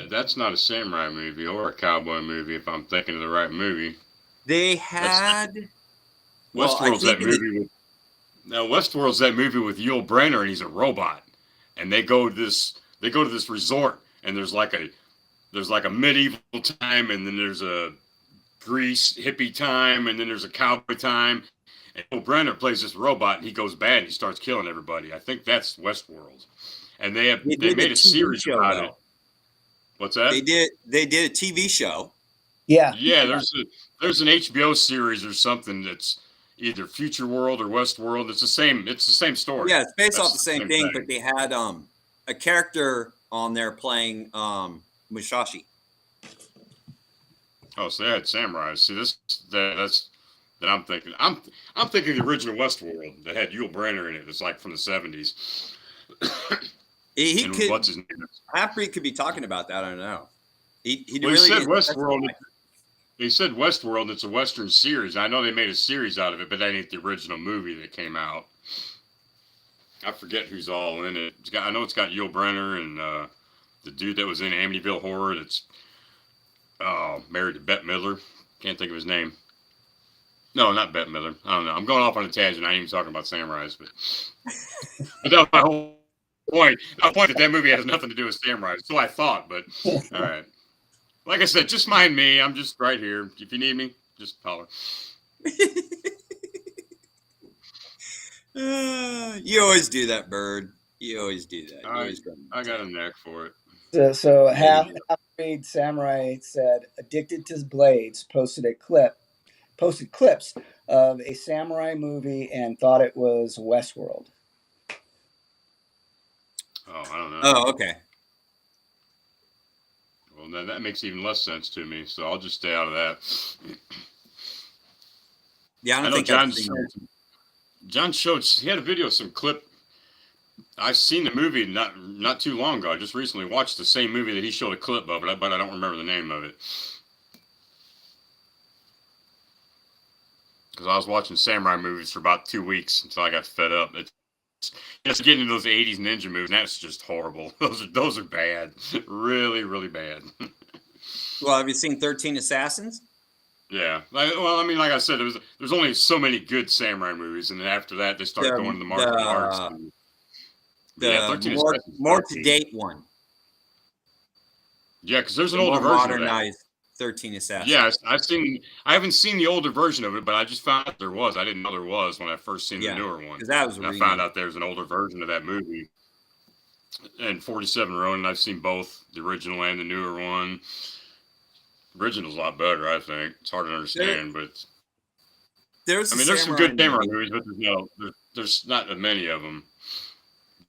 That's not a samurai movie or a cowboy movie, if I'm thinking of the right movie. They had Westworld's that movie Now Westworld's that movie with Yul Brynner, and he's a robot, and they go to this resort, and there's like a medieval time, and then there's a Grease hippie time, and then there's a cowboy time. And Yul Brynner plays this robot, and he goes bad, and he starts killing everybody. I think that's Westworld, and they made a series show, about though. it. What's that? They did a TV show. Yeah. Yeah, there's an HBO series or something that's either Future World or Westworld. It's the same story. Yeah, it's based That's off the same thing, but they had a character on there playing Musashi. Oh, so they had samurais. See, that's that I'm thinking. I'm thinking the original Westworld that had Yul Brynner in it. It's like from the 70s. He and could. what's his name? Halfbreed could be talking about that. I don't know. He Well, really he said didn't Westworld. specify. He said Westworld. It's a Western series. I know they made a series out of it, but that ain't the original movie that came out. I forget who's all in it. I know it's got Yul Brynner and the dude that was in Amityville Horror. That's married to Bette Midler. Can't think of his name. No, not Bette Midler. I don't know. I'm going off on a tangent. I ain't even talking about samurais, but that was my whole point. My point that movie has nothing to do with samurais. So I thought, but all right. Like I said, just mind me. I'm just right here. If you need me, just holler. You always do that, Bird. You always do that. I got a knack for it. So Half-Breed Samurai said, addicted to blades, posted clips of a samurai movie and thought it was Westworld. Oh, I don't know. Oh, okay. Well, then that makes even less sense to me. So I'll just stay out of that. Yeah, I I don't know think John showed. He had a video of some clip. I've seen the movie not too long ago. I just recently watched the same movie that he showed a clip of, but I don't remember the name of it. Because I was watching samurai movies for about 2 weeks until I got fed up. It's getting into those 80s ninja movies, and that's just horrible. Those are bad. Really, really bad. Well, have you seen 13 Assassins? Yeah. Like I said, there's only so many good samurai movies, and then after that, they start going to the martial arts. The more to date one. Yeah, because there's an The older more version of that. modernized 13 Assassins. Yeah, I haven't seen the older version of it, but I just found out there was. I didn't know there was when I first seen the newer one. Because that was I found out there's an older version of that movie. And 47 Ronin, I've seen both the original and the newer one. The original's a lot better, I think. It's hard to understand, but there's some good samurai movies, but there's not that many of them.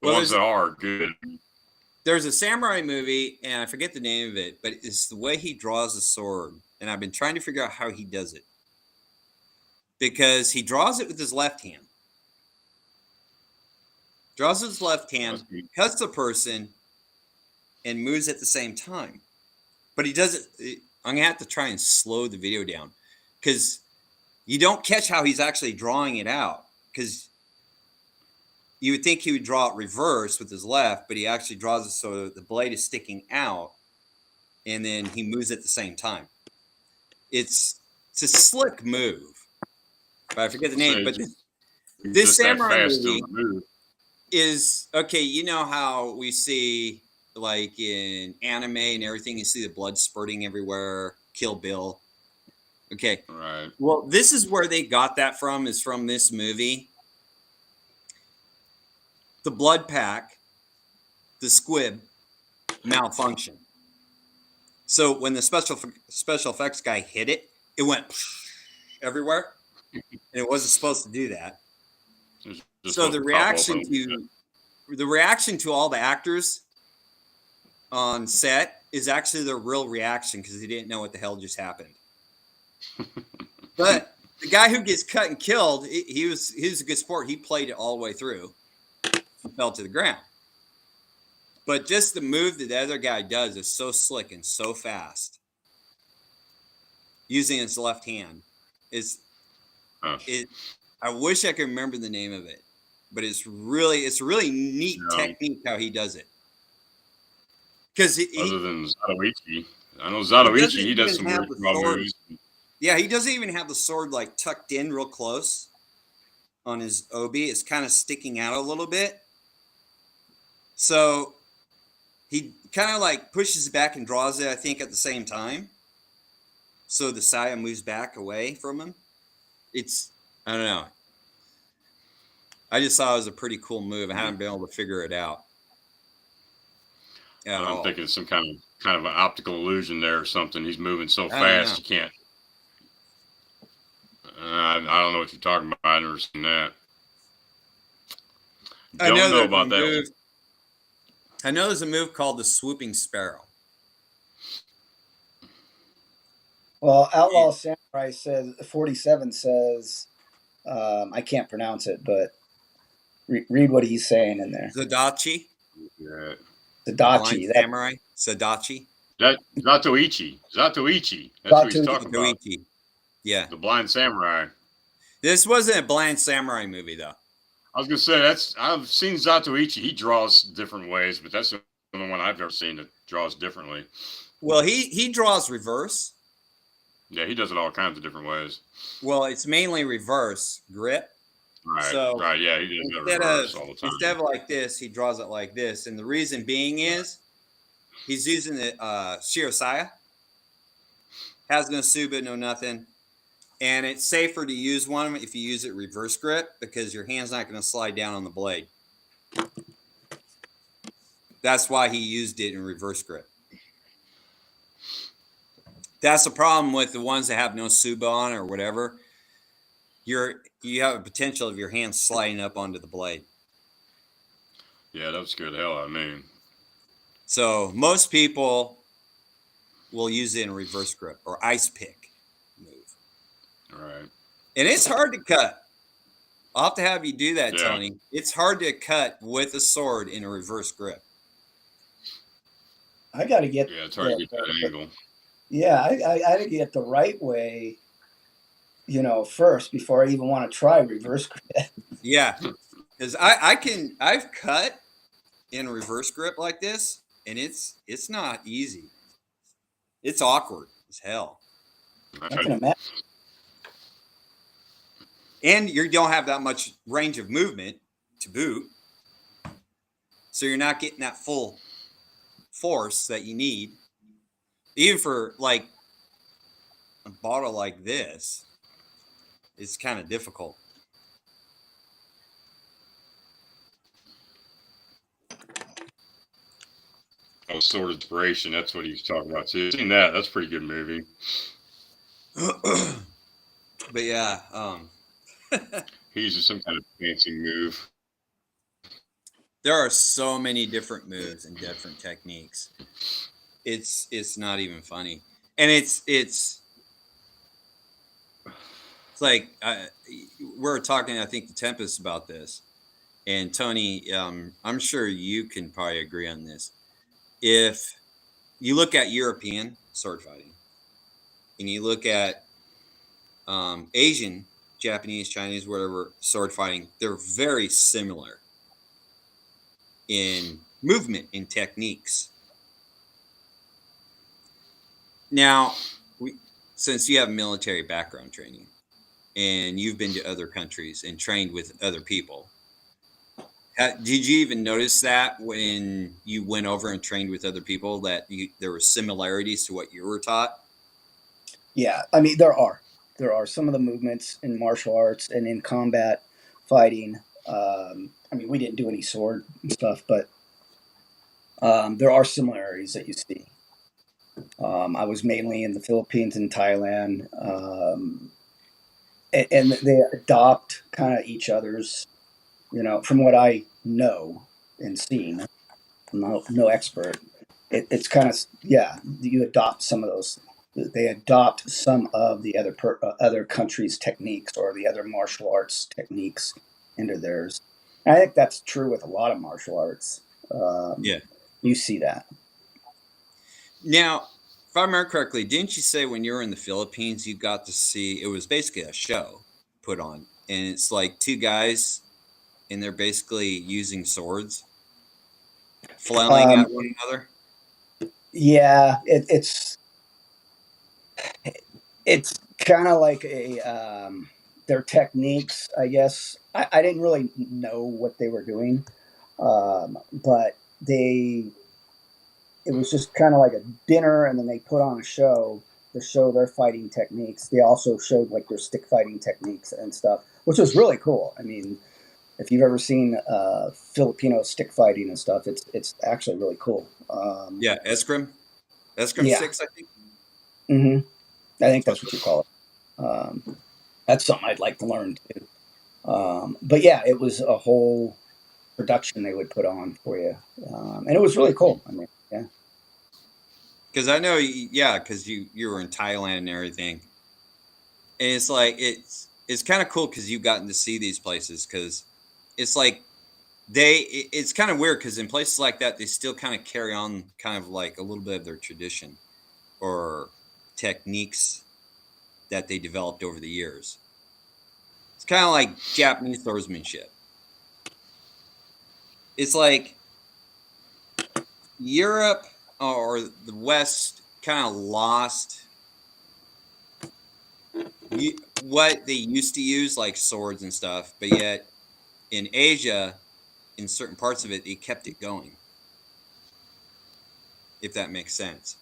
The ones that are good. There's a samurai movie, and I forget the name of it, but it's the way he draws a sword. And I've been trying to figure out how he does it. Because he draws it with his left hand. Draws with his left hand, cuts the person, and moves at the same time. But he does it. I'm going to have to try and slow the video down. Because you don't catch how he's actually drawing it out. Because you would think he would draw it reverse with his left, but he actually draws it so the blade is sticking out, and then he moves at the same time. It's a slick move, but I forget the name. But this samurai movie is okay. You know how we see, like in anime and everything, you see the blood spurting everywhere. Kill Bill. Okay, right. Well, this is where they got that from. Is from this movie. The blood pack, the squib, malfunction. So when the special effects guy hit it, it went everywhere, and it wasn't supposed to do that. So the reaction to all the actors on set is actually their real reaction because they didn't know what the hell just happened. But the guy who gets cut and killed, he was a good sport. He played it all the way through. Fell to the ground. But just the move that the other guy does is so slick and so fast. Using his left hand I wish I could remember the name of it, but it's a really neat technique how he does it. Because other than Zatoichi, I know Zatoichi, he does some weird movies. Yeah, he doesn't even have the sword like tucked in real close. on his obi is kind of sticking out a little bit. So he kind of like pushes it back and draws it, I think, at the same time. So the saya moves back away from him. I don't know. I just thought it was a pretty cool move. I haven't been able to figure it out. I'm thinking some kind of an optical illusion there or something. He's moving so I don't fast know. you can't. I don't know what you're talking about. I've never seen that. I know there's about a that. move. I know there's a move called the swooping sparrow. Well, Outlaw Samurai says 47 says I can't pronounce it, but read what he's saying in there. Zadachi. Yeah. Zadachi. Samurai. Zadachi. Zatoichi. That's what he's talking about. Zatoichi. Yeah. The Blind Samurai. This wasn't a Blind Samurai movie, though. I was gonna say I've seen Zatoichi. He draws different ways, but that's the only one I've ever seen that draws differently. Well, he draws reverse. Yeah, he does it all kinds of different ways. Well, it's mainly reverse grip. Right. So right. Yeah, he does that reverse all the time. Instead of like this, he draws it like this, and the reason being is he's using the Shirosaya. Has no Suba, no nothing. And it's safer to use one if you use it reverse grip because your hand's not going to slide down on the blade. That's why he used it in reverse grip. That's the problem with the ones that have no Suba on or whatever. You have a potential of your hand sliding up onto the blade. Yeah, that would scare the hell out of me. So most people will use it in reverse grip or ice pick move. Right. And it's hard to cut. I'll have to have you do that, Yeah. Tony. It's hard to cut with a sword in a reverse grip. I got to get. Yeah, it's hard to get that angle. Yeah, I got to get the right way, first before I even want to try reverse grip. Yeah, because I've cut in reverse grip like this, and it's not easy. It's awkward as hell. I can imagine. And you don't have that much range of movement to boot. So you're not getting that full force that you need. Even for like a bottle like this, it's kind of difficult. Oh, Sword of Inspiration. That's what he's talking about too. Seen that? That's a pretty good movie. But yeah, He uses some kind of fancy move. there are so many different moves and different techniques. It's not even funny, and it's like we're talking. I think the Tempest about this, and Tony, I'm sure you can probably agree on this. If you look at European sword fighting, and you look at Asian, Japanese, Chinese, whatever sword fighting, they're very similar in movement, in techniques. Now, since you have military background training and you've been to other countries and trained with other people, did you even notice that when you went over and trained with other people that there were similarities to what you were taught? Yeah, I mean, there are some of the movements in martial arts and in combat fighting. I mean, we didn't do any sword and stuff, but there are similarities that you see. I was mainly in the Philippines and Thailand, and they adopt kind of each other's, from what I know and seen. I'm no expert. It's kind of, yeah, you adopt some of those. They adopt some of the other countries' techniques or the other martial arts techniques into theirs. And I think that's true with a lot of martial arts. Yeah. You see that. Now, if I remember correctly, didn't you say when you were in the Philippines, you got to see, it was basically a show put on, and it's like two guys, and they're basically using swords, flailing at one another? Yeah, it's kind of like a their techniques, I guess. I didn't really know what they were doing, but it was just kind of like a dinner, and then they put on a show to show their fighting techniques. They also showed like their stick fighting techniques and stuff, which was really cool. I mean, if you've ever seen Filipino stick fighting and stuff, it's actually really cool. Yeah, Eskrima Yeah. sticks, I think. Mm-hmm. I think that's what you call it. That's something I'd like to learn too. But yeah, it was a whole production they would put on for you, and it was really cool. I mean, yeah. Because I know, yeah, because you were in Thailand and everything, and it's like it's kind of cool because you've gotten to see these places because it's like it's kind of weird because in places like that they still kind of carry on kind of like a little bit of their tradition or techniques that they developed over the years. It's kind of like Japanese swordsmanship. It's like Europe or the West kind of lost what they used to use, like swords and stuff, but yet in Asia, in certain parts of it, they kept it going. If that makes sense.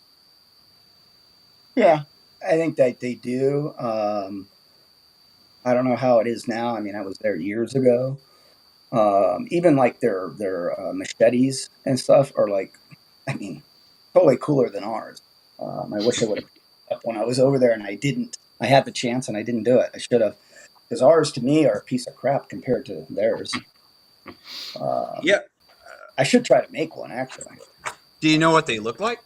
Yeah, I think that they do. I don't know how it is now. I mean, I was there years ago. Even like their machetes and stuff are like, I mean, totally cooler than ours. I wish I would have up when I was over there, and I didn't. I had the chance, and I didn't do it. I should have, because ours to me are a piece of crap compared to theirs. Yeah. I should try to make one actually. Do you know what they look like?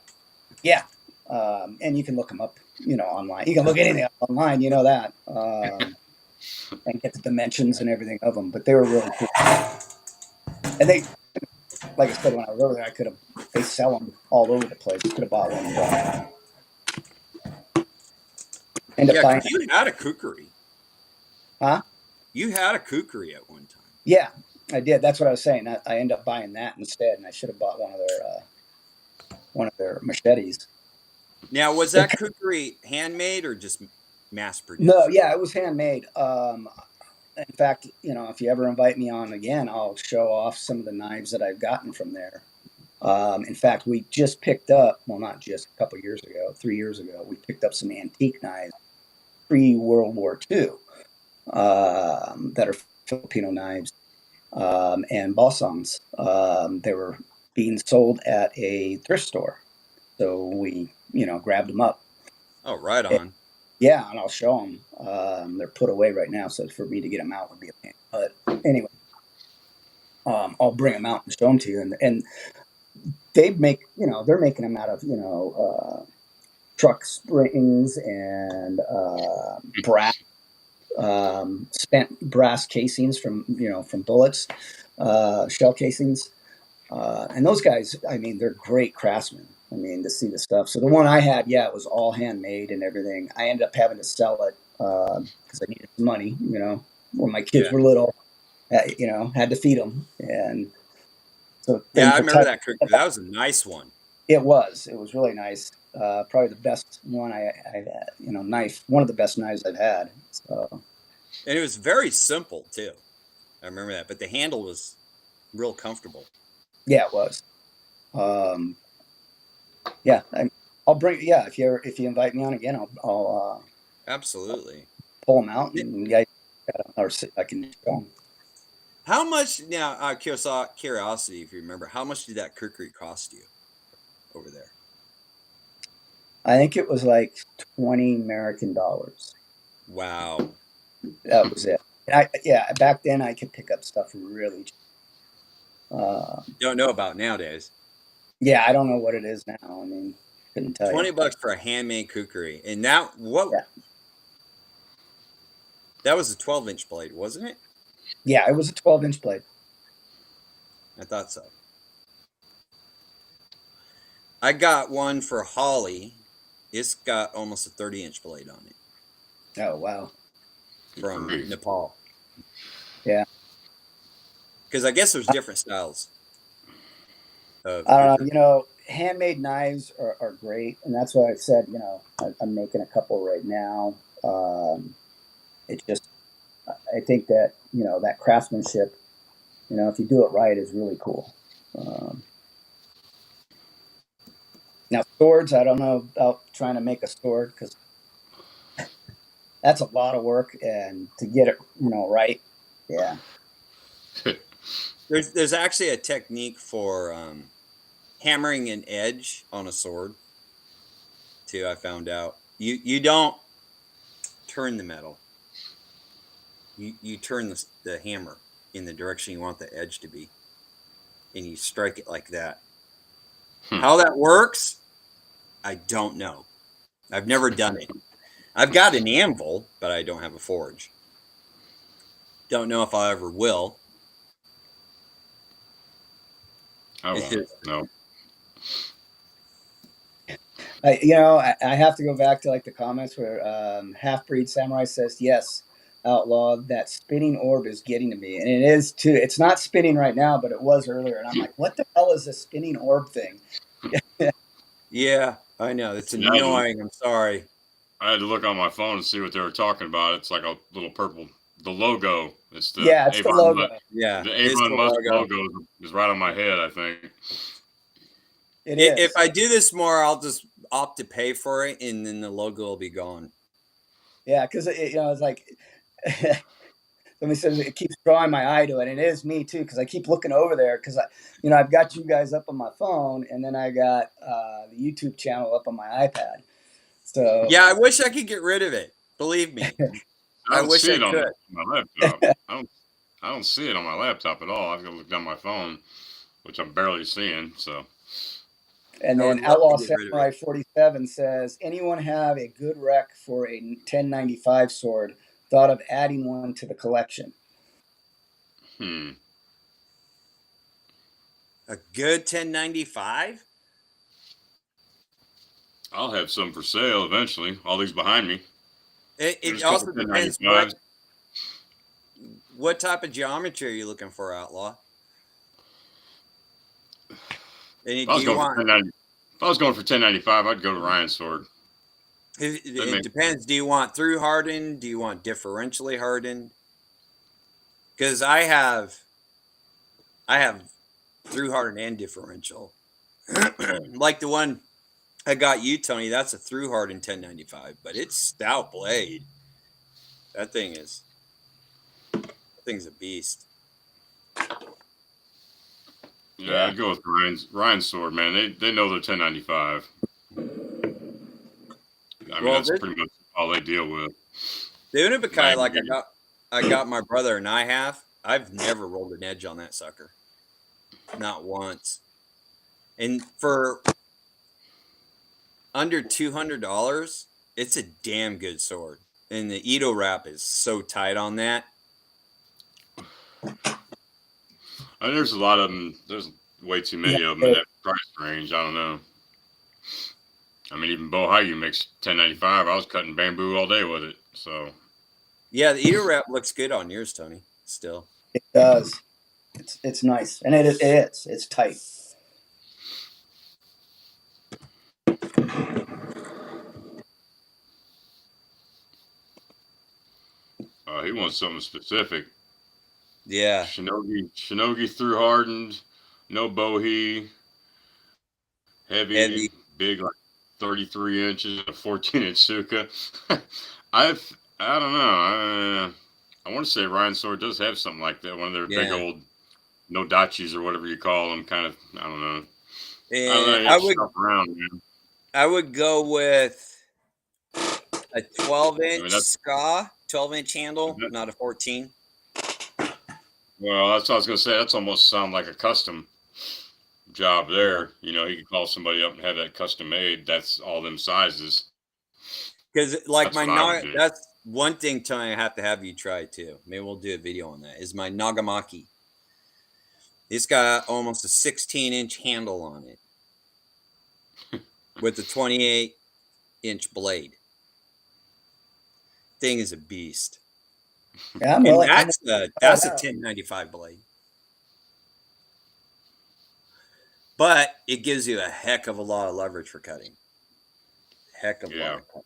Yeah, and you can look them up, online. You can look anything up online, you know that, and get the dimensions and everything of them. But they were really cool, and they, like I said, when I was over there, they sell them all over the place. Could have bought one and bought one. End up Yeah, buying, 'cause you had a kukri. huh? You had a kukri at one time. Yeah, I did. That's what I was saying. I ended up buying that instead, and I should have bought one of their machetes. Now, was that kukri handmade or just mass produced? No, yeah, it was handmade. In fact, if you ever invite me on again, I'll show off some of the knives that I've gotten from there. In fact, we just picked up, well, not just a couple years ago, 3 years ago, we picked up some antique knives pre-World War II that are Filipino knives and balsams. They were being sold at a thrift store. So we, grabbed them up. Oh, right on. Yeah, and I'll show them. They're put away right now, so for me to get them out would be a pain. But anyway, I'll bring them out and show them to you. And they're making them out of, truck springs and brass, spent brass casings from bullets, shell casings. And those guys, I mean, they're great craftsmen. I mean, to see the stuff. So the one I had, yeah, it was all handmade and everything. I ended up having to sell it because I needed money, when my kids were little, had to feed them. And so yeah, I remember that kukri. That was a nice one. It was really nice. Probably the best one I had, knife, one of the best knives I've had. So. And it was very simple too. I remember that, but the handle was real comfortable. Yeah, it was. Yeah, I'll bring. Yeah, if you invite me on again, I'll absolutely pull them out and or I can show them. How much now? Curiosity, if you remember, how much did that kukri cost you over there? I think it was like $20 American. Wow, that was it. Back then I could pick up stuff really cheap. Don't know about nowadays. Yeah, I don't know what it is now. I mean, couldn't tell you. $20 for a handmade kukri, and now what? Yeah. That was a 12-inch blade, wasn't it? Yeah, it was a 12-inch blade. I thought so. I got one for Holly. It's got almost a 30-inch blade on it. Oh, wow. From Nepal. Yeah. Because I guess there's different styles. Handmade knives are great. And that's why I said, I'm making a couple right now. It's just, I think that, that craftsmanship, if you do it right, is really cool. Now swords, I don't know about trying to make a sword because that's a lot of work, and to get it, right. Yeah. There's actually a technique for hammering an edge on a sword too. I found out you don't turn the metal. You turn the hammer in the direction you want the edge to be, and you strike it like that. How that works, I don't know. I've never done it. I've got an anvil, but I don't have a forge. Don't know if I ever will. Oh, well, no. I have to go back to like the comments where Half-Breed Samurai says, yes, Outlaw, that spinning orb is getting to me. And it is too. It's not spinning right now, but it was earlier. And I'm like, what the hell is this spinning orb thing? Yeah, I know. It's annoying. I'm sorry. I had to look on my phone and see what they were talking about. It's like a little purple, the logo. It's the it's the logo. The Avon Musk logo is right on my head, I think. It is. If I do this more, I'll just opt to pay for it, and then the logo will be gone. Yeah, because it's like somebody says it keeps drawing my eye to it, and it is me too, because I keep looking over there because I've got you guys up on my phone, and then I got the YouTube channel up on my iPad. So yeah, I wish I could get rid of it. Believe me, I wish see it on my laptop. I don't see it on my laptop at all. I've got to look down my phone, which I'm barely seeing. So. And then Outlaw Samurai 47 says, anyone have a good rec for a 1095 sword? Thought of adding one to the collection. A good 1095? I'll have some for sale eventually. All these behind me. It also depends what type of geometry are you looking for, Outlaw? If I was going for 1095, I'd go to Ryan Sword. It depends. Do you want through hardened? Do you want differentially hardened? Because I have through hardened and differential. Like the one I got you, Tony, that's a through hardened 1095, but it's stout blade. That thing's a beast. Yeah, I'd go with Ryan's Sword, man. They know they're 1095. I mean, that's pretty much all they deal with. The Unubakai, like I got my brother and I've never rolled an edge on that sucker. Not once. And for under $200, it's a damn good sword. And the Edo wrap is so tight on that. I mean, there's a lot of them. There's way too many of them in that price range. I don't know. I mean, even Bo Hayu makes 1095. I was cutting bamboo all day with it. So. Yeah, the Edo wrap looks good on yours, Tony. Still. It does. It's nice, and it is. It's tight. He wants something specific. Yeah. Shinogi through hardened, no bohea, heavy, big, like 33 inches, a 14-inch Suka. I don't know. I want to say Ryan Sword does have something like that. One of their big old Nodachis or whatever you call them. Kind of, I don't know. And I would go with a 12-inch ska, 12-inch handle, not a 14. Well, that's what I was going to say. That's almost sound like a custom job there. You know, you can call somebody up and have that custom made. That's all them sizes. Because like that's one thing, Tony, I have to have you try too. Maybe we'll do a video on that. Is my Nagamaki. It's got almost a 16-inch handle on it with a 28-inch blade. Thing is a beast. Yeah, that's a 1095 blade. But it gives you a heck of a lot of leverage for cutting. Heck of a lot of cutting.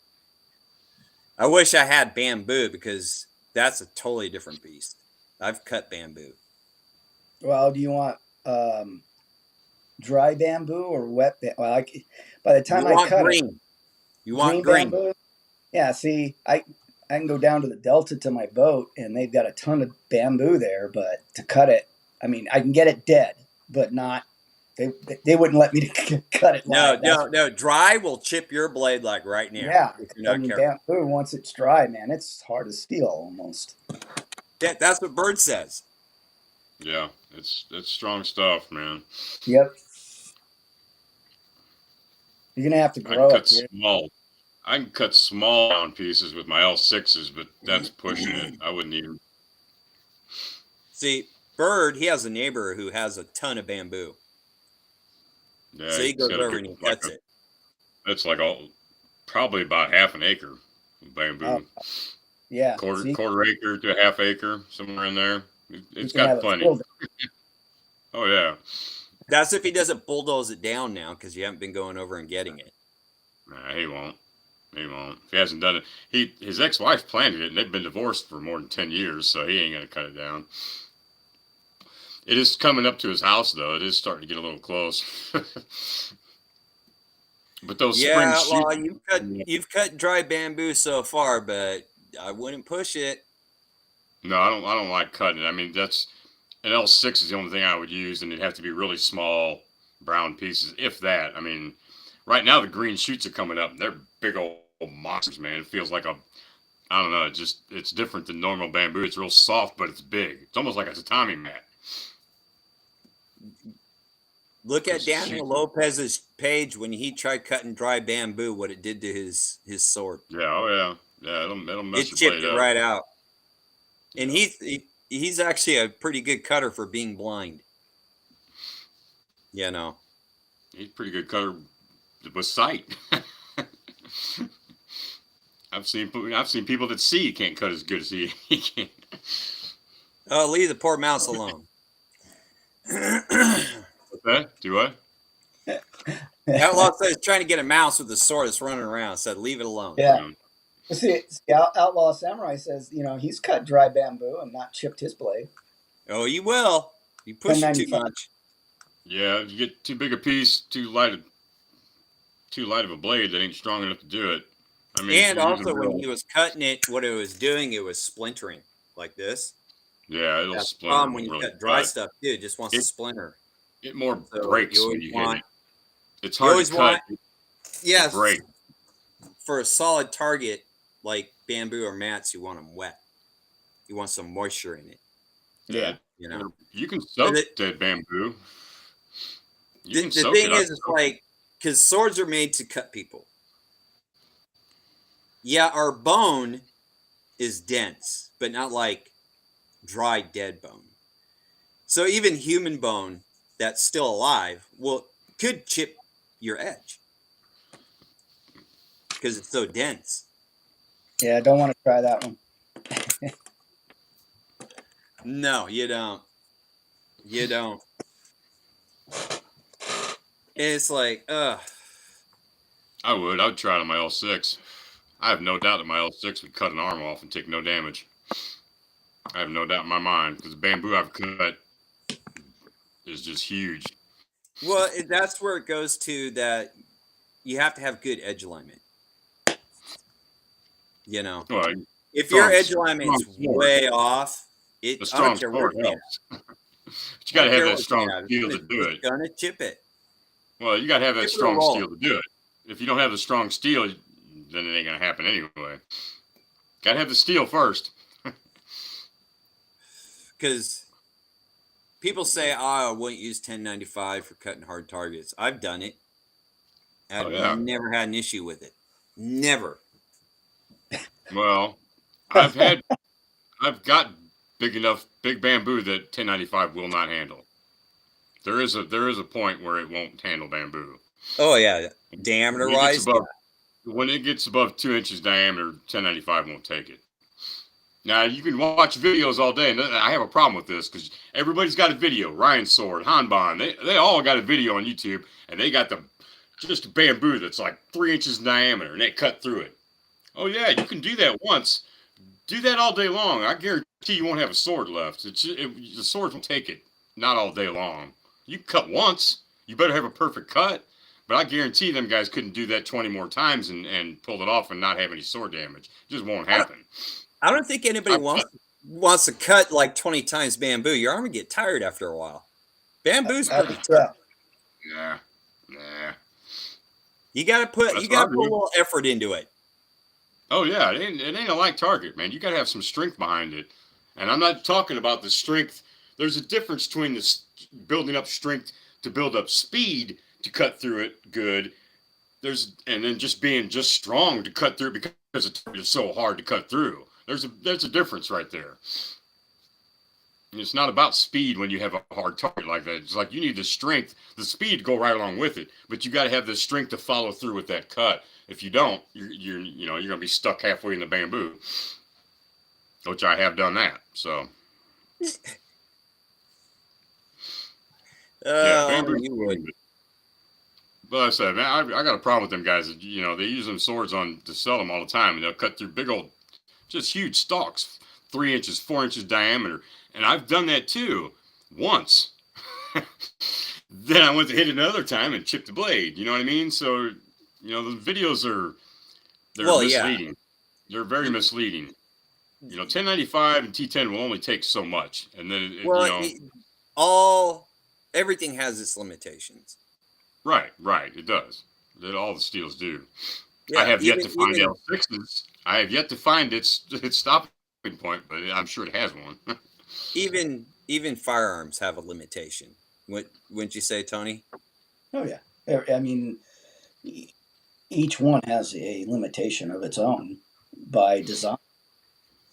I wish I had bamboo because That's a totally different beast. I've cut bamboo. Well, do you want dry bamboo or wet? Well, by the time You I want cut green. it, You want green. bamboo. Yeah, see, I can go down to the Delta to my boat, and they've got a ton of bamboo there. But to cut it, I mean, I can get it dead, but not. They wouldn't let me cut it live. No. Dry will chip your blade like right now. Yeah, if you're I not mean, careful. bamboo once it's dry, man, it's hard as steel almost. That's what Bird says. Yeah, it's strong stuff, man. Yep. You're gonna have to I grow can it. cut small. I can cut small round pieces with my L6s, but that's pushing it. I wouldn't even. See, Bird, he has a neighbor who has a ton of bamboo. Yeah, So he goes got a over big- and he cuts like a- it. That's like probably about half an acre of bamboo. Oh, yeah. See, Quarter acre to a half acre, somewhere in there. you It's can have got it plenty. filled. Oh yeah. That's if he doesn't bulldoze it down now because you haven't been going over and getting it. Nah, he won't. He won't. If he hasn't done it, his ex-wife planted it, and they've been divorced for more than 10 years, so he ain't gonna cut it down. It is coming up to his house, though. It is starting to get a little close. But those Yeah, spring well, shoots. you've cut dry bamboo so far, but I wouldn't push it. No, I don't like cutting it. I mean, that's an L6 is the only thing I would use, and it'd have to be really small brown pieces, if that. I mean, right now the green shoots are coming up, and they're big old monsters, man. It feels like I don't know, it's different than normal bamboo. It's real soft, but it's big. It's almost like a tatami mat. Look at It's Daniel huge. Lopez's page when he tried cutting dry bamboo, what it did to his sword. Yeah, oh yeah. Yeah, it'll mess It your chipped blade it up. right out. And he's actually a pretty good cutter for being blind. You know. He's a pretty good cutter with sight. I've seen people that see can't cut as good as he can. Oh, leave the poor mouse alone. What's that? Do what? Outlaw says trying to get a mouse with a sword that's running around. Said leave it alone. Yeah. See, Outlaw Samurai says, he's cut dry bamboo and not chipped his blade. Oh, you will. You push it too 1095. much. Yeah, you get too big a piece, too light of a blade that ain't strong enough to do it. I mean, And if you're also using when real- he was cutting it, what it was doing, it was splintering like this. yeah, it'll That's the splinter problem when you really cut dry fast. stuff too. It just wants to splinter. It more So breaks you when always you want- hit it. It's you hard always to cut. Yes. Break. For a solid target like bamboo or mats, you want them wet. You want some moisture in it. Yeah, You know. you can soak it- dead bamboo. The thing is, it's like because swords are made to cut people. Yeah, our bone is dense, but not like dry dead bone. So even human bone that's still alive could chip your edge because it's so dense. Yeah, I don't want to try that one. No, you don't. You don't. It's like, ugh. I would try it on my L6. I have no doubt that my L6 would cut an arm off and take no damage. I have no doubt in my mind because the bamboo I've cut is just huge. Well, that's where it goes to that you have to have good edge alignment. You know, Well, if your strong- edge alignment's strong sword. way off, the I don't strong care sword what you have. helps. But you got to I don't have care that what you strong have. steel to It's do it. gonna chip it. Well, you got to have that Give it a strong roll. steel to do it. If you don't have the strong steel, then it ain't going to happen anyway. Got to have the steel first. Because people say, I wouldn't use 1095 for cutting hard targets. I've done it. I've Oh, yeah. never had an issue with it. Never. Well, I've got big bamboo that 1095 will not handle. There is a point where it won't handle bamboo. Oh, yeah. Diameter When it wise. gets above, when it gets above 2 inches diameter, 1095 won't take it. Now, you can watch videos all day, and I have a problem with this because everybody's got a video. Ryan Sword, Hanban, they all got a video on YouTube, and they got just a bamboo that's like 3 inches in diameter, and they cut through it. Oh, yeah, you can do that once. Do that all day long. I guarantee you won't have a sword left. The sword will take it. Not all day long. You cut once. You better have a perfect cut. But I guarantee them guys couldn't do that 20 more times and pull it off and not have any sword damage. It just won't happen. I don't think anybody wants to cut like 20 times bamboo. Your arm would get tired after a while. Bamboo's pretty tough. Nah. You gotta put a little effort into it. Oh yeah, it ain't a light target, man. You gotta have some strength behind it. And I'm not talking about the strength. There's a difference between building up strength to build up speed to cut through it good. And then just being just strong to cut through because it's so hard to cut through. There's a difference right there. And it's not about speed when you have a hard target like that. It's like you need the strength, the speed to go right along with it, but you got to have the strength to follow through with that cut. If you don't, you're gonna be stuck halfway in the bamboo, which I have done that. So bamboo. You would. But I said, man, I got a problem with them guys. They use them swords to sell them all the time, and they'll cut through big old, just huge stalks, 3 inches, 4 inches diameter. And I've done that too, once. Then I went to hit it another time and chipped the blade. You know what I mean? So, the videos they're misleading. Yeah. They're very misleading. 1095 and T10 will only take so much, and then everything has its limitations. Right. It does. All the steels do. Yeah, I have yet to find L6s. I have yet to find its stopping point, but I'm sure it has one. Even firearms have a limitation. Wouldn't you say, Tony? Oh yeah. I mean, each one has a limitation of its own by design.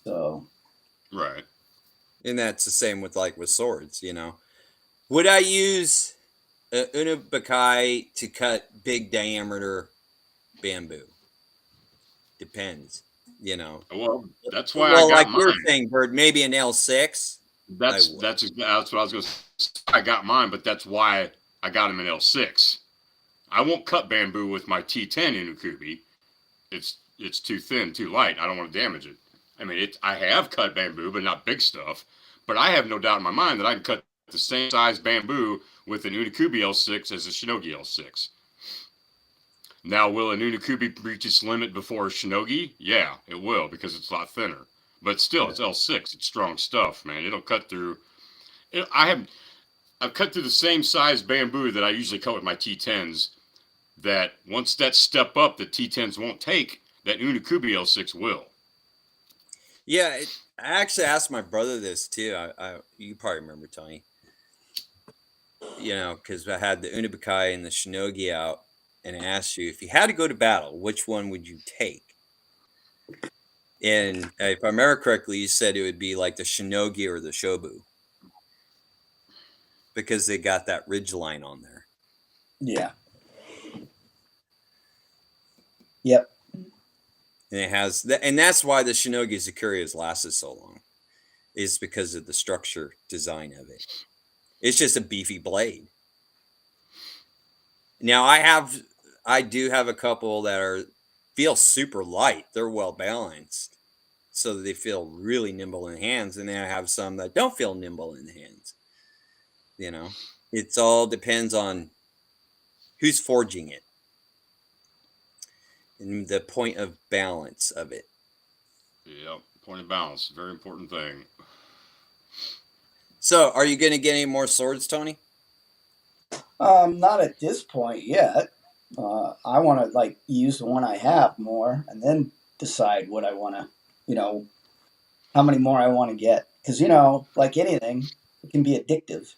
So. Right. And that's the same with swords. Would I use Unabakai to cut big diameter bamboo? Depends. Well, that's why I got mine. You're saying, Bird, maybe an L6. That's what I was going to say. I got mine, but that's why I got him in L6. I won't cut bamboo with my T10 Inukubi. It's too thin, too light. I don't want to damage it. I mean, I have cut bamboo, but not big stuff. But I have no doubt in my mind that I can cut the same size bamboo with an Unakubi L6 as a Shinogi L6. Now, will an Unakubi reach its limit before a Shinogi? Yeah, it will, because it's a lot thinner. But still, it's L6. It's strong stuff, man. It'll cut through. I've cut through the same size bamboo that I usually cut with my T10s. That once that step up, the T10s won't take. That Unakubi L6 will. Yeah, I actually asked my brother this too. You probably remember, Tony. Because I had the Unabakai and the Shinogi out, and I asked you, if you had to go to battle, which one would you take? And if I remember correctly, you said it would be like the Shinogi or the Shobu, because they got that ridge line on there. Yeah. Yep. And it has that, and that's why the Shinogi Zakuri has lasted so long, is because of the structure design of it. It's just a beefy blade. Now I do have a couple that feel super light. They're well balanced, so that they feel really nimble in the hands. And then I have some that don't feel nimble in the hands. It's all depends on who's forging it and the point of balance of it. Yep, point of balance, very important thing. So, are you going to get any more swords, Tony? Not at this point yet. I want to use the one I have more, and then decide what I want to, how many more I want to get. Because like anything, it can be addictive.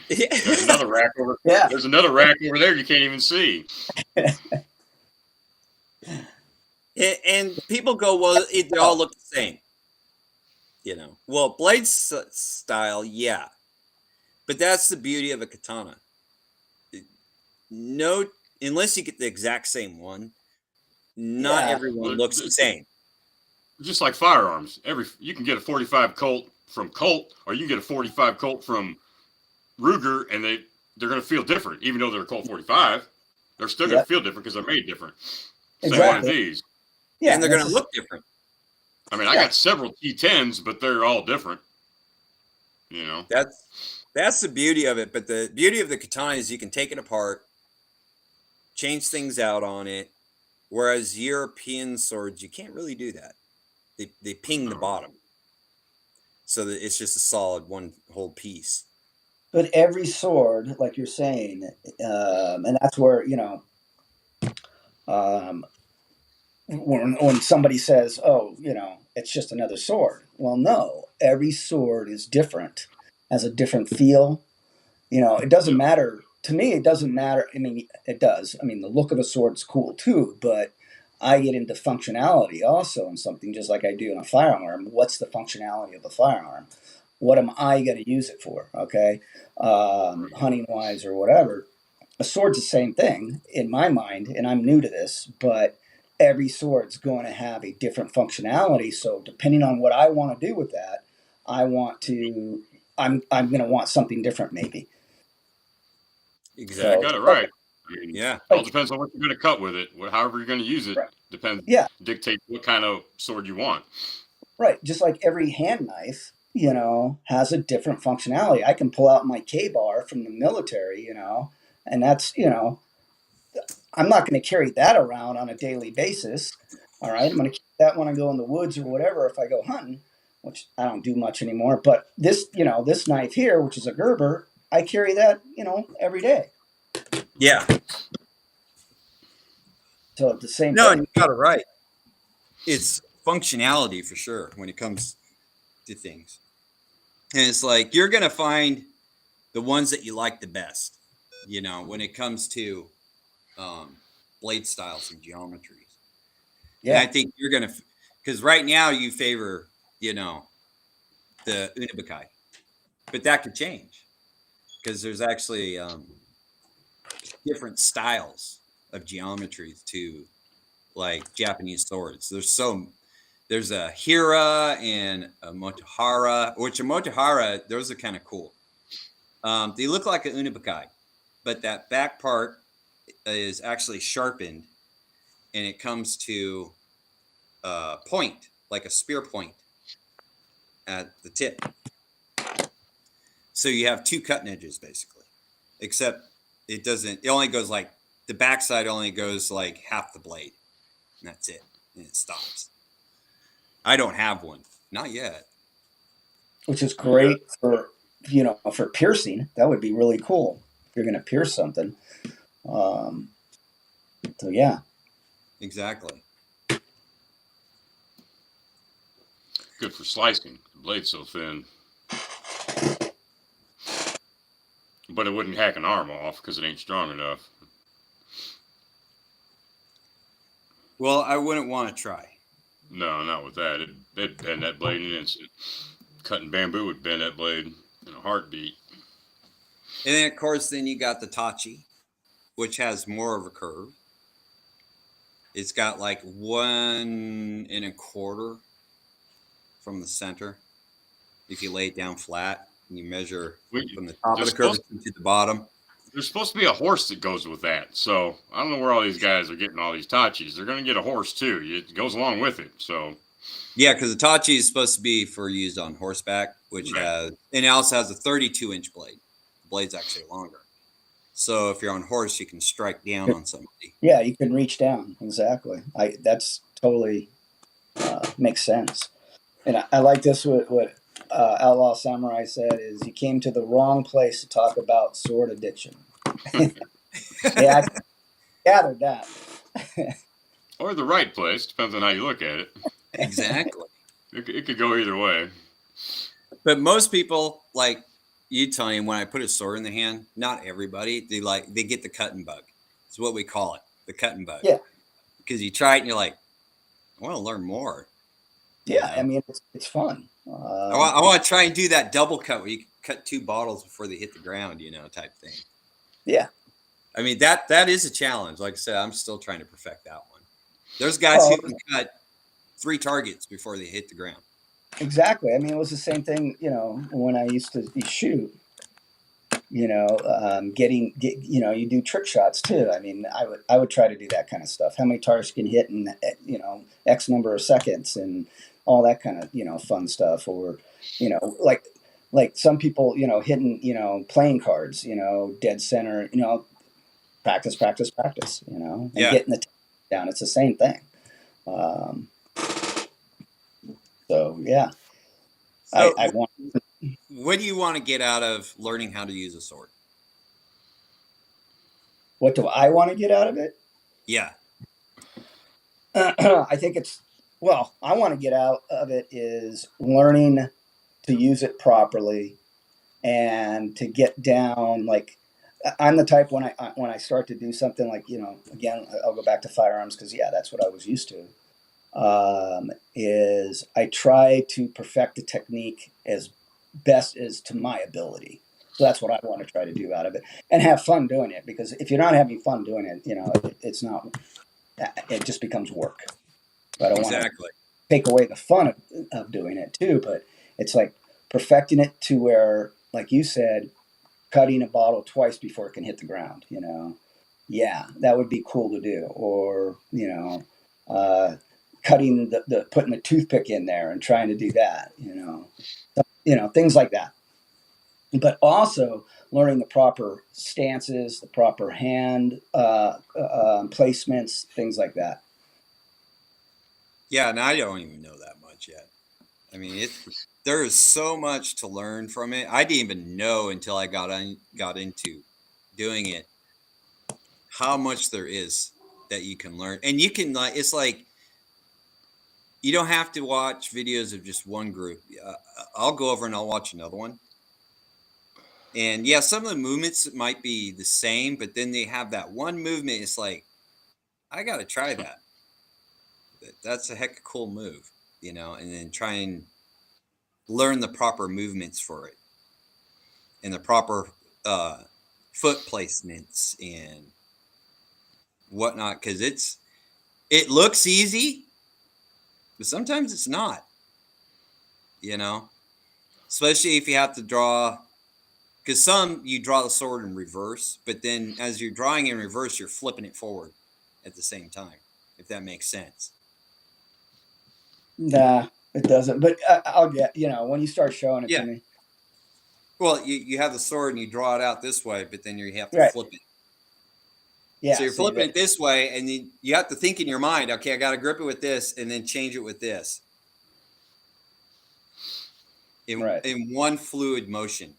There's another rack over. Yeah. There's another rack over there you can't even see. And people go, well, they all look the same. Well, blade style, yeah. But that's the beauty of a katana. No, unless you get the exact same one, not everyone looks the same. Just like firearms, you can get a 45 Colt from Colt, or you can get a 45 Colt from Ruger, and they're going to feel different, even though they're a Colt 45. They're still going to feel different because they're made different. Same one of these. Yeah, and they're going that's to look different. I mean, I Yeah. got several T10s, but they're all different. You know, That's the beauty of it. But the beauty of the katana is you can take it apart, change things out on it. Whereas European swords, you can't really do that. They ping the bottom, so that it's just a solid one whole piece. But every sword, like you're saying, and that's where um, when somebody says, "Oh, it's just another sword." Well, no, every sword is different, has a different feel. It doesn't matter to me. It doesn't matter. I mean, it does. I mean, the look of a sword's cool too, but I get into functionality also in something, just like I do in a firearm. What's the functionality of a firearm? What am I going to use it for? Okay, hunting wise or whatever. A sword's the same thing in my mind, and I'm new to this, but every sword's going to have a different functionality. So depending on what I want to do with that, I'm going to want something different maybe. Exactly. I got it right. I mean, Yeah. it all depends on what you're going to cut with it. However you're going to use it Right. depends. Yeah. Dictate what kind of sword you want. Right. Just like every hand knife, has a different functionality. I can pull out my K-bar from the military, and that's, I'm not going to carry that around on a daily basis. All right. I'm going to keep that when I go in the woods or whatever if I go hunting, which I don't do much anymore. But this, this knife here, which is a Gerber, I carry that, every day. Yeah. So the same No, thing. you got it right. It's functionality for sure when it comes to things. And it's like you're going to find the ones that you like the best, when it comes to blade styles and geometries. Yeah. And I think you're going to, because right now you favor, the Unibakai, but that could change because there's actually different styles of geometries to like Japanese swords. There's a Hira and a Motohara, which a Motohara, those are kind of cool. They look like an Unibakai, but that back part is actually sharpened and it comes to a point, like a spear point at the tip. So you have two cutting edges basically, except it only goes like the backside only goes like half the blade. And that's it. And it stops. I don't have one. Not yet. Which is great for piercing. That would be really cool if you're going to pierce something. So yeah. Exactly. Good for slicing. The blade's so thin. But it wouldn't hack an arm off because it ain't strong enough. Well, I wouldn't want to try. No, not with that. It'd bend that blade in an instant. Cutting bamboo would bend that blade in a heartbeat. And then, of course, you got the Tachi, which has more of a curve. It's got like 1 1/4 from the center. If you lay it down flat and you measure from the top of the curve to the bottom. There's supposed to be a horse that goes with that. So I don't know where all these guys are getting all these Tachis. They're going to get a horse too. It goes along with it. So yeah, because the Tachi is supposed to be for used on horseback, which it also has a 32-inch blade. The blade's actually longer. So if you're on horse, you can strike down on somebody. Yeah, you can reach down. Exactly. That's totally makes sense. And I like this. What Outlaw Samurai said is, you came to the wrong place to talk about sword addiction. Yeah, I gathered that. Or the right place. Depends on how you look at it. Exactly. It could go either way. But most people, like you tell me, when I put a sword in the hand, not everybody, they get the cutting bug. It's what we call it, the cutting bug. Yeah. Because you try it and you're like, I want to learn more. Yeah, I mean, it's fun. I want to try and do that double cut where you cut 2 bottles before they hit the ground, type thing. Yeah. I mean, that is a challenge. Like I said, I'm still trying to perfect that one. There's guys who can cut 3 targets before they hit the ground. Exactly. I mean, it was the same thing, when I used to shoot. you do trick shots too. I mean, I would try to do that kind of stuff. How many targets you can hit in, X number of seconds and all that kind of, fun stuff. Or, like some people, hitting, playing cards, dead center, practice, and Yeah. getting the down. It's the same thing. So yeah, So I want. what do you want to get out of learning how to use a sword? What do I want to get out of it? Yeah. I think I want to get out of it is learning to use it properly and to get down. Like, I'm the type when I start to do something like, again, I'll go back to firearms because that's what I was used to. Is I try to perfect the technique as best as to my ability. So that's what I want to try to do out of it and have fun doing it, because if you're not having fun doing it, it's not, it just becomes work. But I don't want to take away the fun of doing it too, but it's like perfecting it to where, like you said, cutting a bottle twice before it can hit the ground, yeah, that would be cool to do. Or, cutting putting the toothpick in there and trying to do that, things like that. But also learning the proper stances, the proper hand placements, things like that. Yeah, and I don't even know that much yet. I mean, there is so much to learn from it. I didn't even know until I got into doing it how much there is that you can learn. And you can, it's like, you don't have to watch videos of just one group. I'll go over and I'll watch another one. And yeah, some of the movements might be the same, but then they have that one movement. It's like, I got to try that. That's a heck of a cool move, and then try and learn the proper movements for it and the proper foot placements and whatnot. Because it looks easy, but sometimes it's not, especially if you have to draw. Because some you draw the sword in reverse, but then as you're drawing in reverse, you're flipping it forward at the same time, if that makes sense. Nah, it doesn't. But I'll get, when you start showing it to me. Well, you have the sword and you draw it out this way, but then you have to flip it. Yeah. So you're flipping it this way, and then you have to think in your mind, okay, I got to grip it with this, and then change it with this. In one fluid motion.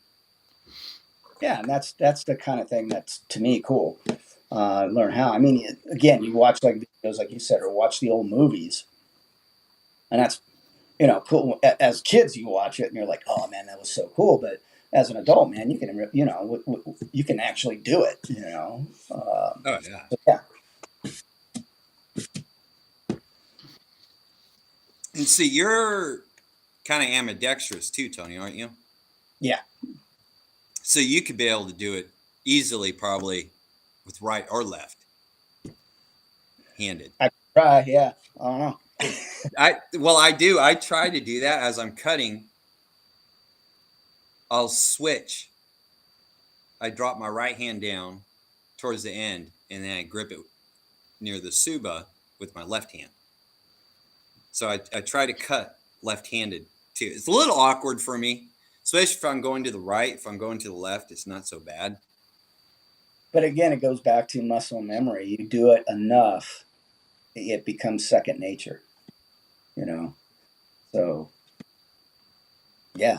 Yeah, and that's the kind of thing that's, to me, cool. Learn how. I mean, again, you watch like videos, like you said, or watch the old movies, and that's, cool. As kids, you watch it and you're like, oh man, that was so cool. But as an adult, man, you can, you can actually do it. Oh yeah. So, yeah. And see, you're kind of ambidextrous too, Tony, aren't you? Yeah. So you could be able to do it easily, probably with right or left handed. I try, yeah. I don't know. I do. I try to do that as I'm cutting. I'll switch. I drop my right hand down towards the end, and then I grip it near the tsuba with my left hand. So I try to cut left-handed too. It's a little awkward for me, especially if I'm going to the right. If I'm going to the left, it's not so bad. But again, it goes back to muscle memory. You do it enough, it becomes second nature. So yeah,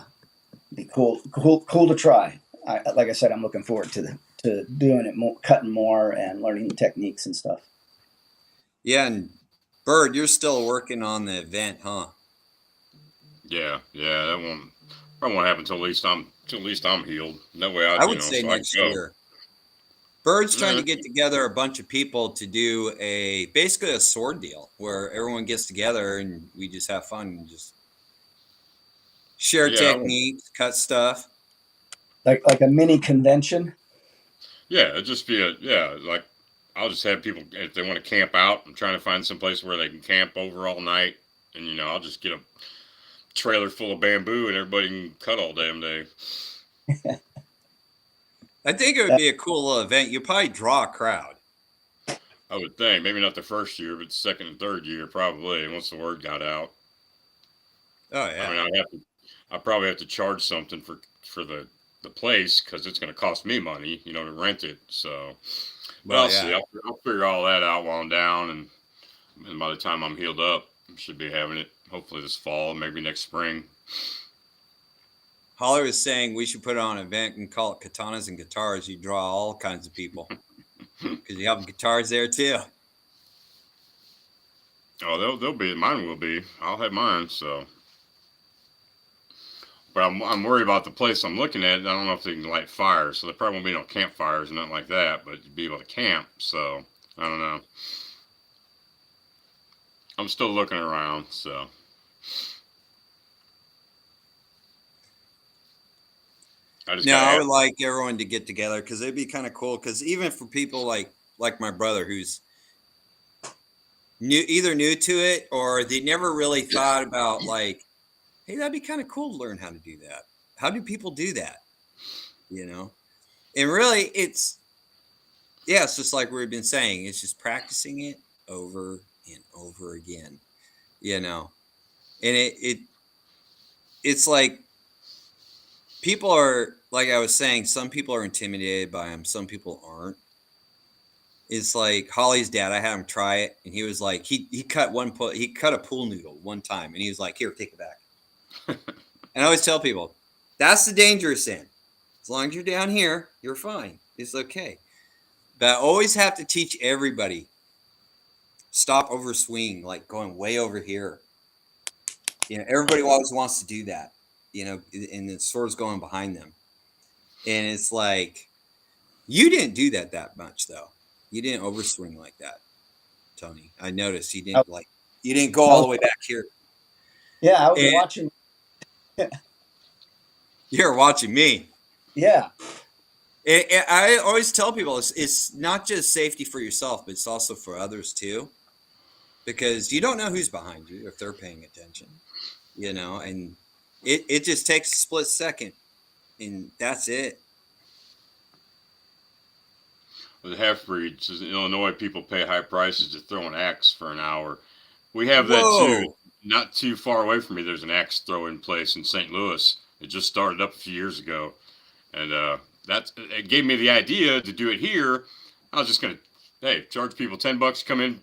be cool to try. Like I said, I'm looking forward to doing it more, cutting more, and learning the techniques and stuff. Yeah, and Bird, you're still working on the event, huh? Yeah, that won't happen till at least I'm healed. That way, I would say next year. Bird's trying to get together a bunch of people to do basically a sword deal where everyone gets together and we just have fun and just share techniques, cut stuff. Like a mini convention. Yeah, it'd just be like I'll just have people, if they want to camp out, I'm trying to find some place where they can camp over all night, and I'll just get a trailer full of bamboo and everybody can cut all damn day. I think it would be a cool little event. You'd probably draw a crowd. I would think maybe not the first year, but the second and third year probably once the word got out. Oh I yeah. mean, I probably have to charge something for the place because it's going to cost me money, to rent it. So, but Well, I'll see. yeah. I'll figure all that out while I'm down, and by the time I'm healed up, I should be having it hopefully this fall, maybe next spring. Holler was saying we should put on an event and call it Katanas and Guitars. You draw all kinds of people because you have guitars there too. Oh, they'll be. Mine will be. I'll have mine. So, but I'm worried about the place I'm looking at. I don't know if they can light fires, so there probably won't be no campfires and nothing like that. But you'd be able to camp. So I don't know. I'm still looking around. So. I would like everyone to get together because it'd be kind of cool. Because even for people like my brother, who's either new to it or they never really thought about like, hey, that'd be kind of cool to learn how to do that. How do people do that? And really, it's just like we've been saying. It's just practicing it over and over again. And it's like people are, like I was saying, some people are intimidated by them. Some people aren't. It's like Holly's dad. I had him try it, and he was like, he cut a pool noodle one time, and he was like, "Here, take it back." And I always tell people, that's the dangerous end. As long as you're down here, you're fine. It's okay. But I always have to teach everybody, stop over swing, like going way over here. Everybody always wants to do that. And the sword's going behind them. And it's like, you didn't do that much, though. You didn't overswing like that, Tony. I noticed you didn't go all the way back here. Yeah, I was watching. You're watching me. Yeah. I always tell people it's not just safety for yourself, but it's also for others too. Because you don't know who's behind you if they're paying attention, and it just takes a split second, and that's it. The half-breeds in Illinois, people pay high prices to throw an axe for an hour. We have that too. Not too far away from me, there's an axe throwing place in St. Louis. It just started up a few years ago, and it gave me the idea to do it here. I was just gonna, charge people $10 to come in.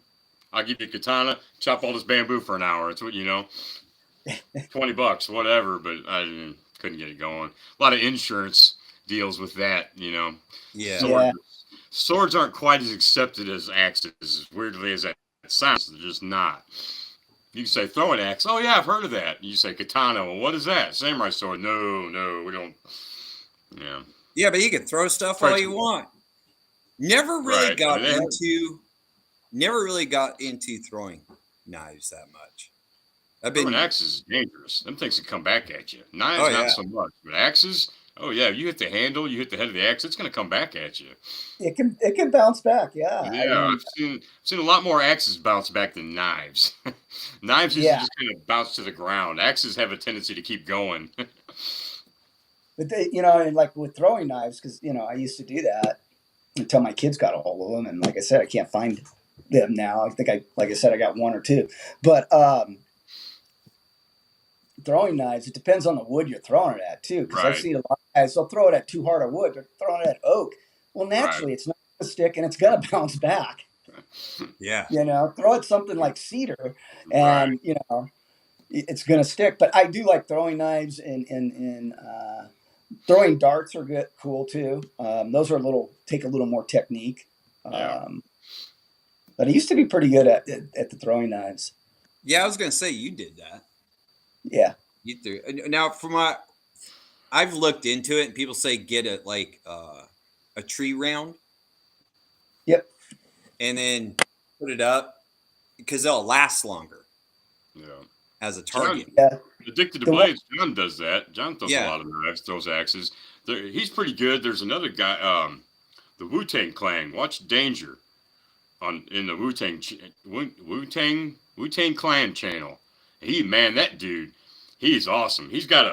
I'll give you a katana, chop all this bamboo for an hour. It's what $20, whatever. But I couldn't get it going. A lot of insurance deals with that, Yeah. Swords aren't quite as accepted as axes, as weirdly as that sounds. They're just not. You can say throw an axe. Oh yeah, I've heard of that. You say katana. Well, what is that? Samurai sword. No, we don't. Yeah. Yeah, but you can throw stuff all you want. Never really got into throwing knives that much. Throwing axes is dangerous. Them things can come back at you. Knives, not so much, but axes. Oh yeah, you hit the handle, you hit the head of the axe, it's going to come back at you. It can bounce back. Yeah. Yeah, I've seen a lot more axes bounce back than knives. Knives usually just kind of bounce to the ground. Axes have a tendency to keep going. But and like with throwing knives, because I used to do that until my kids got a hold of them, and like I said, I can't find them now. I think I got one or two, but throwing knives, it depends on the wood you're throwing it at too. Because I've seen a lot of guys, they'll throw it at too hard of wood. They're throwing it at oak. Well, naturally, it's not going to stick and it's going to bounce back. Yeah. Throw it something like cedar, and it's going to stick. But I do like throwing knives, and throwing darts are cool too. Those are take a little more technique. But I used to be pretty good at the throwing knives. Yeah, I was going to say you did that. Yeah. You threw. Now, from what I've looked into it, and people say get a tree round. Yep. And then put it up because they'll last longer. Yeah. As a target. Addicted to Blades, John does that. John throws a lot of knives, throws axes. He's pretty good. There's another guy, the Wu-Tang Clan. Watch Danger in the Wu-Tang Clan channel. That dude, he's awesome. He's got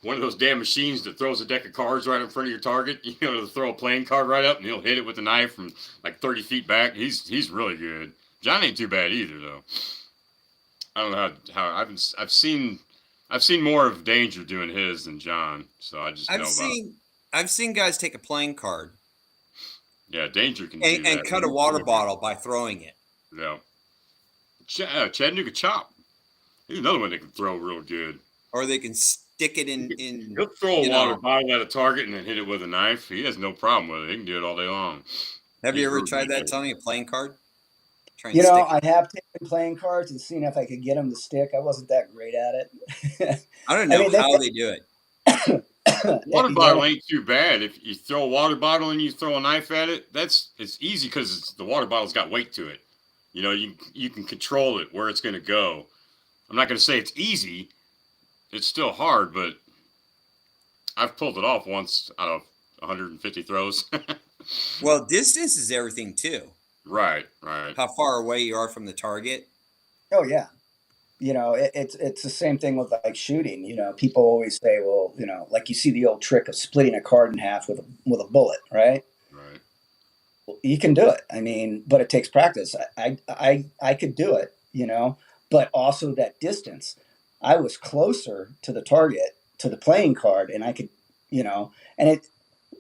one of those damn machines that throws a deck of cards right in front of your target. You know, to throw a playing card right up, and he'll hit it with a knife from like 30 feet back. He's really good. John ain't too bad either, though. I don't know how I've seen more of Danger doing his than John, so I just know about. I've seen guys take a playing card. Yeah, Danger can do that. And cut a water bottle by throwing it. Yeah. Chattanooga Chop. He's another one that can throw real good. Or they can stick it in. He'll throw a water bottle at a target and then hit it with a knife. He has no problem with it. He can do it all day long. Have you ever tried that, Tony? A playing card? I have taken playing cards and seen if I could get them to stick. I wasn't that great at it. I don't know how they do it. Water bottle ain't too bad. If you throw a water bottle and you throw a knife at it, it's easy because the water bottle's got weight to it. You know, you can control it where it's going to go. I'm not going to say it's easy. It's still hard, but I've pulled it off once out of 150 throws. Well, distance is everything too. Right. How far away you are from the target. Oh yeah. You know, it's the same thing with like shooting. You know, people always say, well, you know, like you see the old trick of splitting a card in half with a bullet, right? Right. Well, you can do it. I mean, but it takes practice. I could do it, you know, but also that distance. I was closer to the target, to the playing card, and I could, you know, and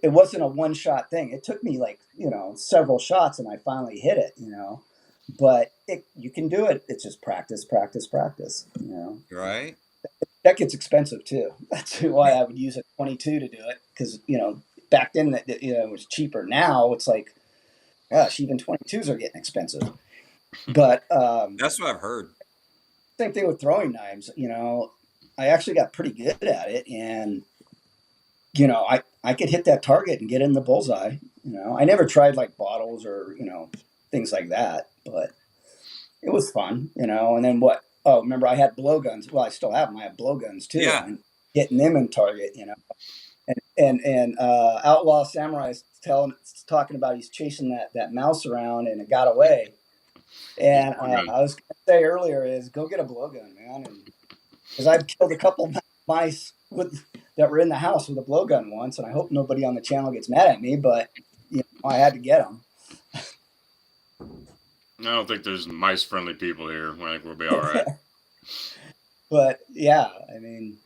it wasn't a one shot thing. It took me like, you know, several shots and I finally hit it, you know. But you can do it. It's just practice, you know. Right. That gets expensive too. That's why I would use a 22 to do it. Because, you know, back then, it was cheaper. Now it's like, gosh, even 22s are getting expensive. But that's what I've heard. Same thing with throwing knives. You know, I actually got pretty good at it. And, you know, I could hit that target and get in the bullseye. You know, I never tried like bottles or, you know, things like that. But it was fun, you know. And then what? Oh, remember I had blowguns. Well, I still have them. I have blowguns too. Yeah. And getting them in target, you know. And Outlaw Samurai's talking about he's chasing that mouse around and it got away. And I was going to say earlier is go get a blowgun, man. Because I've killed a couple mice that were in the house with a blowgun once, and I hope nobody on the channel gets mad at me, but you know, I had to get them. I don't think there's mice-friendly people here. I think we'll be all right. But yeah, I mean,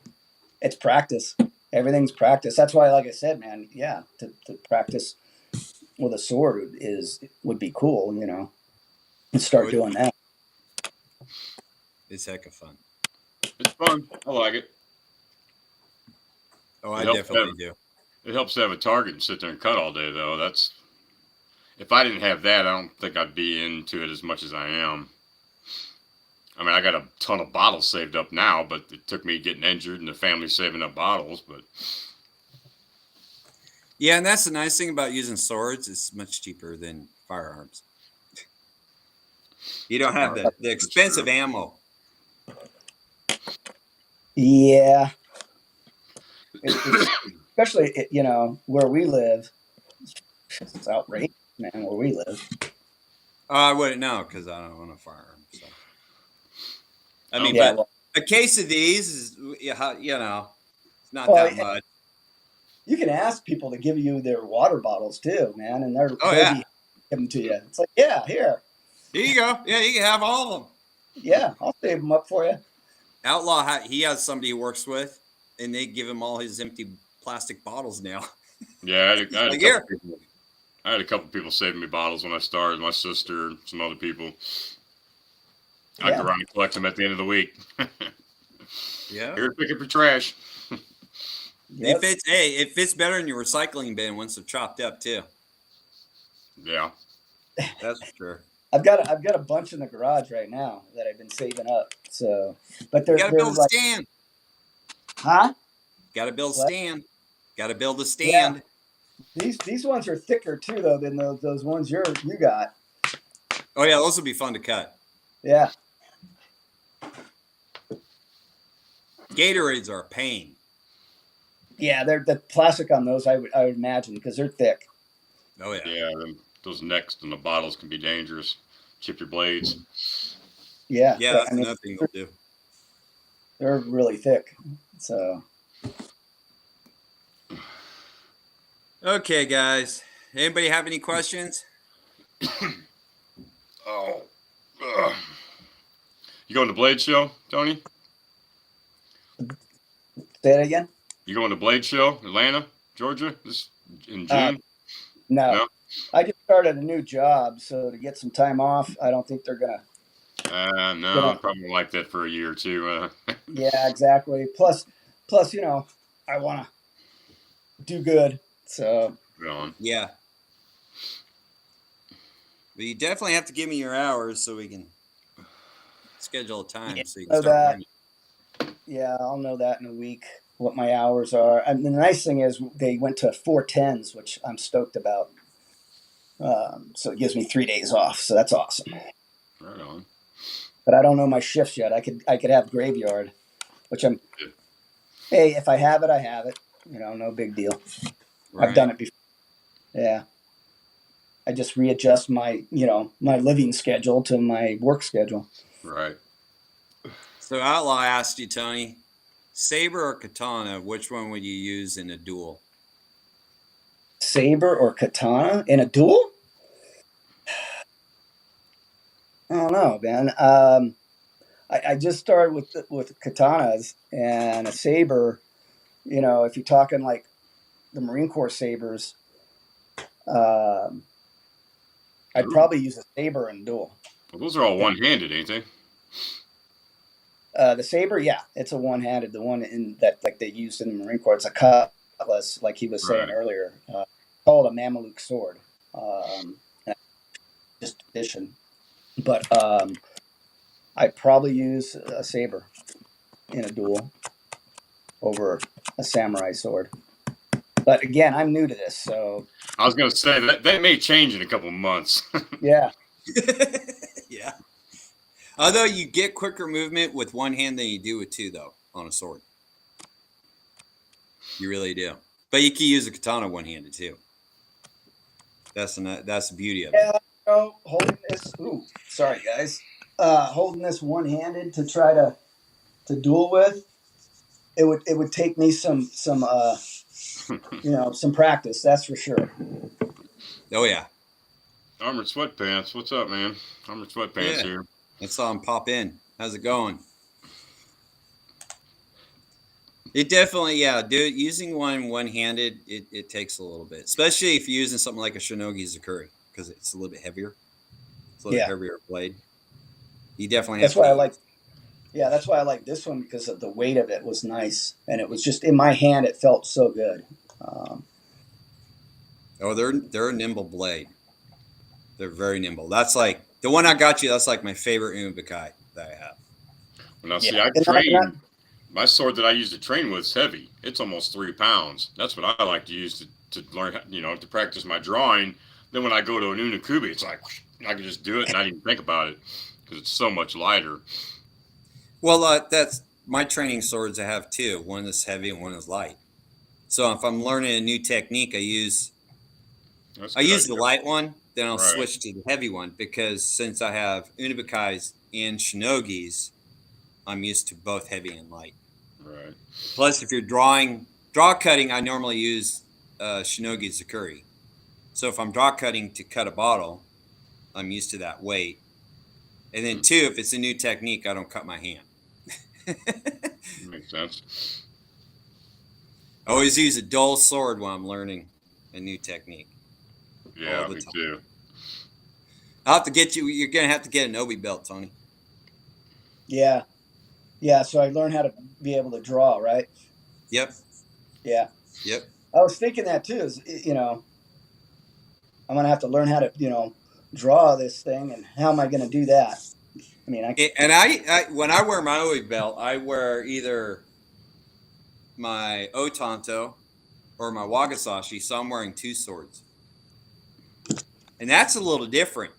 it's practice. Everything's practice. That's why, like I said, man, yeah, to practice with a sword would be cool, you know, and start doing that. It's heck of fun. It's fun. I like it. Oh, I definitely do. It helps to have a target and sit there and cut all day, though. If I didn't have that, I don't think I'd be into it as much as I am. I mean, I got a ton of bottles saved up now, but it took me getting injured and the family saving up bottles. But yeah, and that's the nice thing about using swords. It's much cheaper than firearms. You don't have the expensive ammo. Yeah. Especially, you know, where we live. It's outrageous, man, where we live. I wouldn't know because I don't own a firearm. So. I mean, yeah, but a case of these is, you know, it's not that much. You can ask people to give you their water bottles too, man, and they'll give them to you. It's like, yeah, here. Here you go. Yeah, you can have all of them. Yeah, I'll save them up for you. Outlaw, he has somebody he works with, and they give him all his empty plastic bottles now. Yeah, I had a couple people saving me bottles when I started. My sister and some other people. I go around and collect them at the end of the week. Yeah. Here to pick up your trash. Yep. It fits better in your recycling bin once they're chopped up too. Yeah. That's for sure. I've got a bunch in the garage right now that I've been saving up. So, but they're build like, a stand. Huh? Got to build a stand. Got to build a stand. Yeah. These ones are thicker too, though, than those ones you got. Oh yeah, those will be fun to cut. Yeah. Gatorades are a pain. Yeah, they're the plastic on those. I would imagine because they're thick. Oh yeah. Yeah, those necks and the bottles can be dangerous. Chip your blades. Yeah. Yeah, that's another thing they'll do. They're really thick. So. Okay, guys. Anybody have any questions? Oh. Ugh. You going to Blade Show, Tony? Say it again. You going to Blade Show, Atlanta, Georgia, this in Uh, June? no, No. I just started a new job, so to get some time off, I don't think they're gonna. No, probably like that for a year or two. Yeah, exactly. Plus, I want to do good. So On. Yeah. But you definitely have to give me your hours so we can schedule a time Yeah, so you know can start that. learning. Yeah, I'll know that in a week what my hours are. And the nice thing is they went to 410s, which I'm stoked about. So it gives me 3 days off. So that's awesome. Right on. But I don't know my shifts yet. I could have graveyard, which I'm. Yeah. Hey, if I have it, I have it. No big deal. Right. I've done it before. Yeah. I just readjust my my living schedule to my work schedule. Right. So Outlaw asked you, Tony, saber or katana, which one would you use in a duel? Saber or katana in a duel? I don't know, man. I just started with katanas and a saber. If you're talking like the Marine Corps sabers, I'd probably use a saber in duel. Well, those are all one-handed, ain't they? The saber, yeah, it's a one-handed. The one in that like they used in the Marine Corps, it's a cutlass, like he was saying Right. earlier. Called a Mameluke sword. Just addition, but I'd probably use a saber in a duel over a samurai sword. But again, I'm new to this, so I was going to say that may change in a couple of months. yeah. Yeah. Although you get quicker movement with one hand than you do with two, though, on a sword. You really do. But you can use a katana one-handed too. That's the beauty of it. Yeah, holding this. Ooh, sorry guys. Holding this one-handed to try to duel with, it would take me some some practice. That's for sure. Oh yeah. Armored Sweatpants, what's up, man? Armored Sweatpants Yeah. here. I saw him pop in. How's it going? It definitely, yeah, dude. Using one-handed, it takes a little bit, especially if you're using something like a Shinogi Zakuri, because it's a little bit heavier. It's a little heavier blade. You definitely have That's why I to. like. Yeah, that's why I like this one because of the weight of it was nice, and it was just in my hand. It felt so good. Oh, they're a nimble blade. They're very nimble. That's like the one I got you. That's like my favorite Unubakai that I have. Now, see, Yeah. I train. My sword that I use to train with is heavy. It's almost 3 pounds. That's what I like to use to learn, to practice my drawing. Then when I go to an Unukubi, it's like I can just do it and not even think about it because it's so much lighter. Well, that's my training swords. I have two. One is heavy and one is light. So if I'm learning a new technique, I use the light one. Then I'll switch to the heavy one because since I have Unubakais and Shinogis, I'm used to both heavy and light. Right. Plus, if you're draw cutting, I normally use Shinogi Zakuri. So if I'm draw cutting to cut a bottle, I'm used to that weight. And then two, if it's a new technique, I don't cut my hand. Makes sense. I always use a dull sword when I'm learning a new technique. Yeah, me too. I'll have to get you. You're gonna have to get an Obi belt, Tony. Yeah. So I learned how to be able to draw, right? Yep. Yeah. Yep. I was thinking that too. Is I'm gonna have to learn how to draw this thing, and how am I gonna do that? I mean, I when I wear my Obi belt, I wear either my Otanto or my Wagasashi, so I'm wearing two swords. And that's a little different,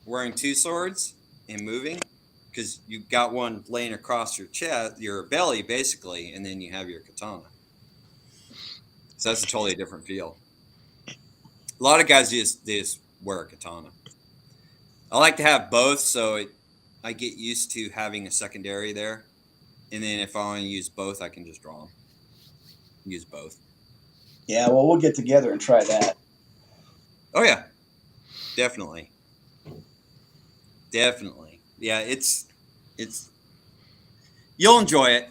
wearing two swords and moving, because you got one laying across your chest, your belly, basically, and then you have your katana. So that's a totally different feel. A lot of guys just wear a katana. I like to have both, so I get used to having a secondary there. And then if I want to use both, I can just draw them. Use both. Yeah, well, we'll get together and try that. Oh yeah, definitely. Yeah, it's you'll enjoy it.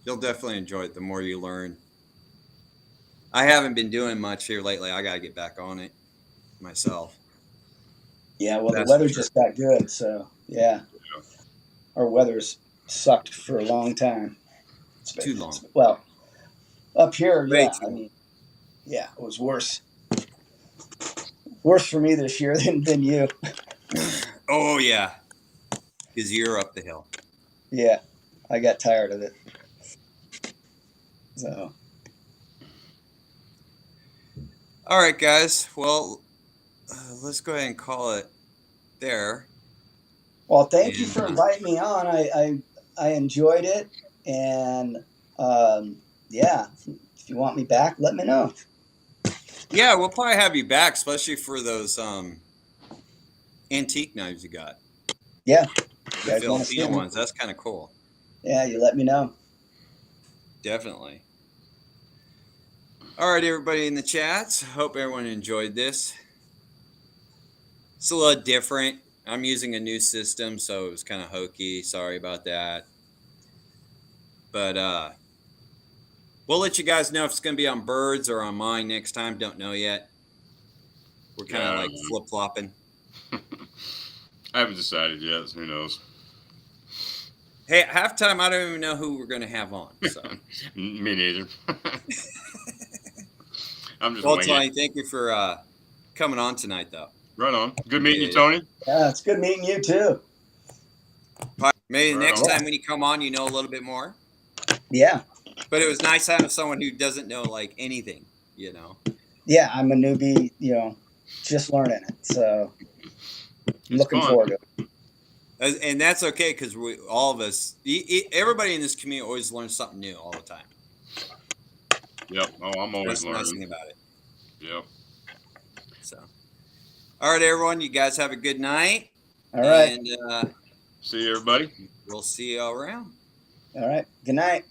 You'll definitely enjoy it the more you learn. I haven't been doing much here lately. I gotta get back on it myself. Yeah, well, the That's for weather sure. just got good, so yeah. Our weather's sucked for a long time. Too long. Well, up here, Way yeah. too I long. mean, yeah, it was worse. Worse for me this year than you. Oh yeah, because you're up the hill. Yeah, I got tired of it. So, All right, guys. Well, let's go ahead and call it there. well, thank you And for inviting me on. I enjoyed it, and yeah, if you want me back, let me know. yeah, we'll probably have you back, especially for those antique knives you got. Yeah, The you guys want to see Filipino them? ones. That's kind of cool. Yeah, you let me know. Definitely. All right, everybody in the chats. Hope everyone enjoyed this. It's a little different. I'm using a new system, so it was kind of hokey. Sorry about that. But we'll let you guys know if it's going to be on Birds or on mine next time. Don't know yet. We're kind of Yeah, like flip flopping. I haven't decided yet. Who knows? Hey, at halftime, I don't even know who we're going to have on. So, Me neither. I'm just well, winging Tony, it. thank you for coming on tonight, though. Right on. Good meeting you, Yeah. Tony. Yeah, it's good meeting you too. Maybe Right next on. time when you come on, you know a little bit more. Yeah, But it was nice having someone who doesn't know like anything, you know. yeah, I'm a newbie, just learning it. So I'm looking fun. forward to it. And that's okay because we all of us, everybody in this community always learns something new all the time. Yep. Oh, I'm That's always the nice learning. thing about it. Yep. So, all right, everyone, you guys have a good night. All right. And See you, everybody. we'll see you all around. All right. Good night.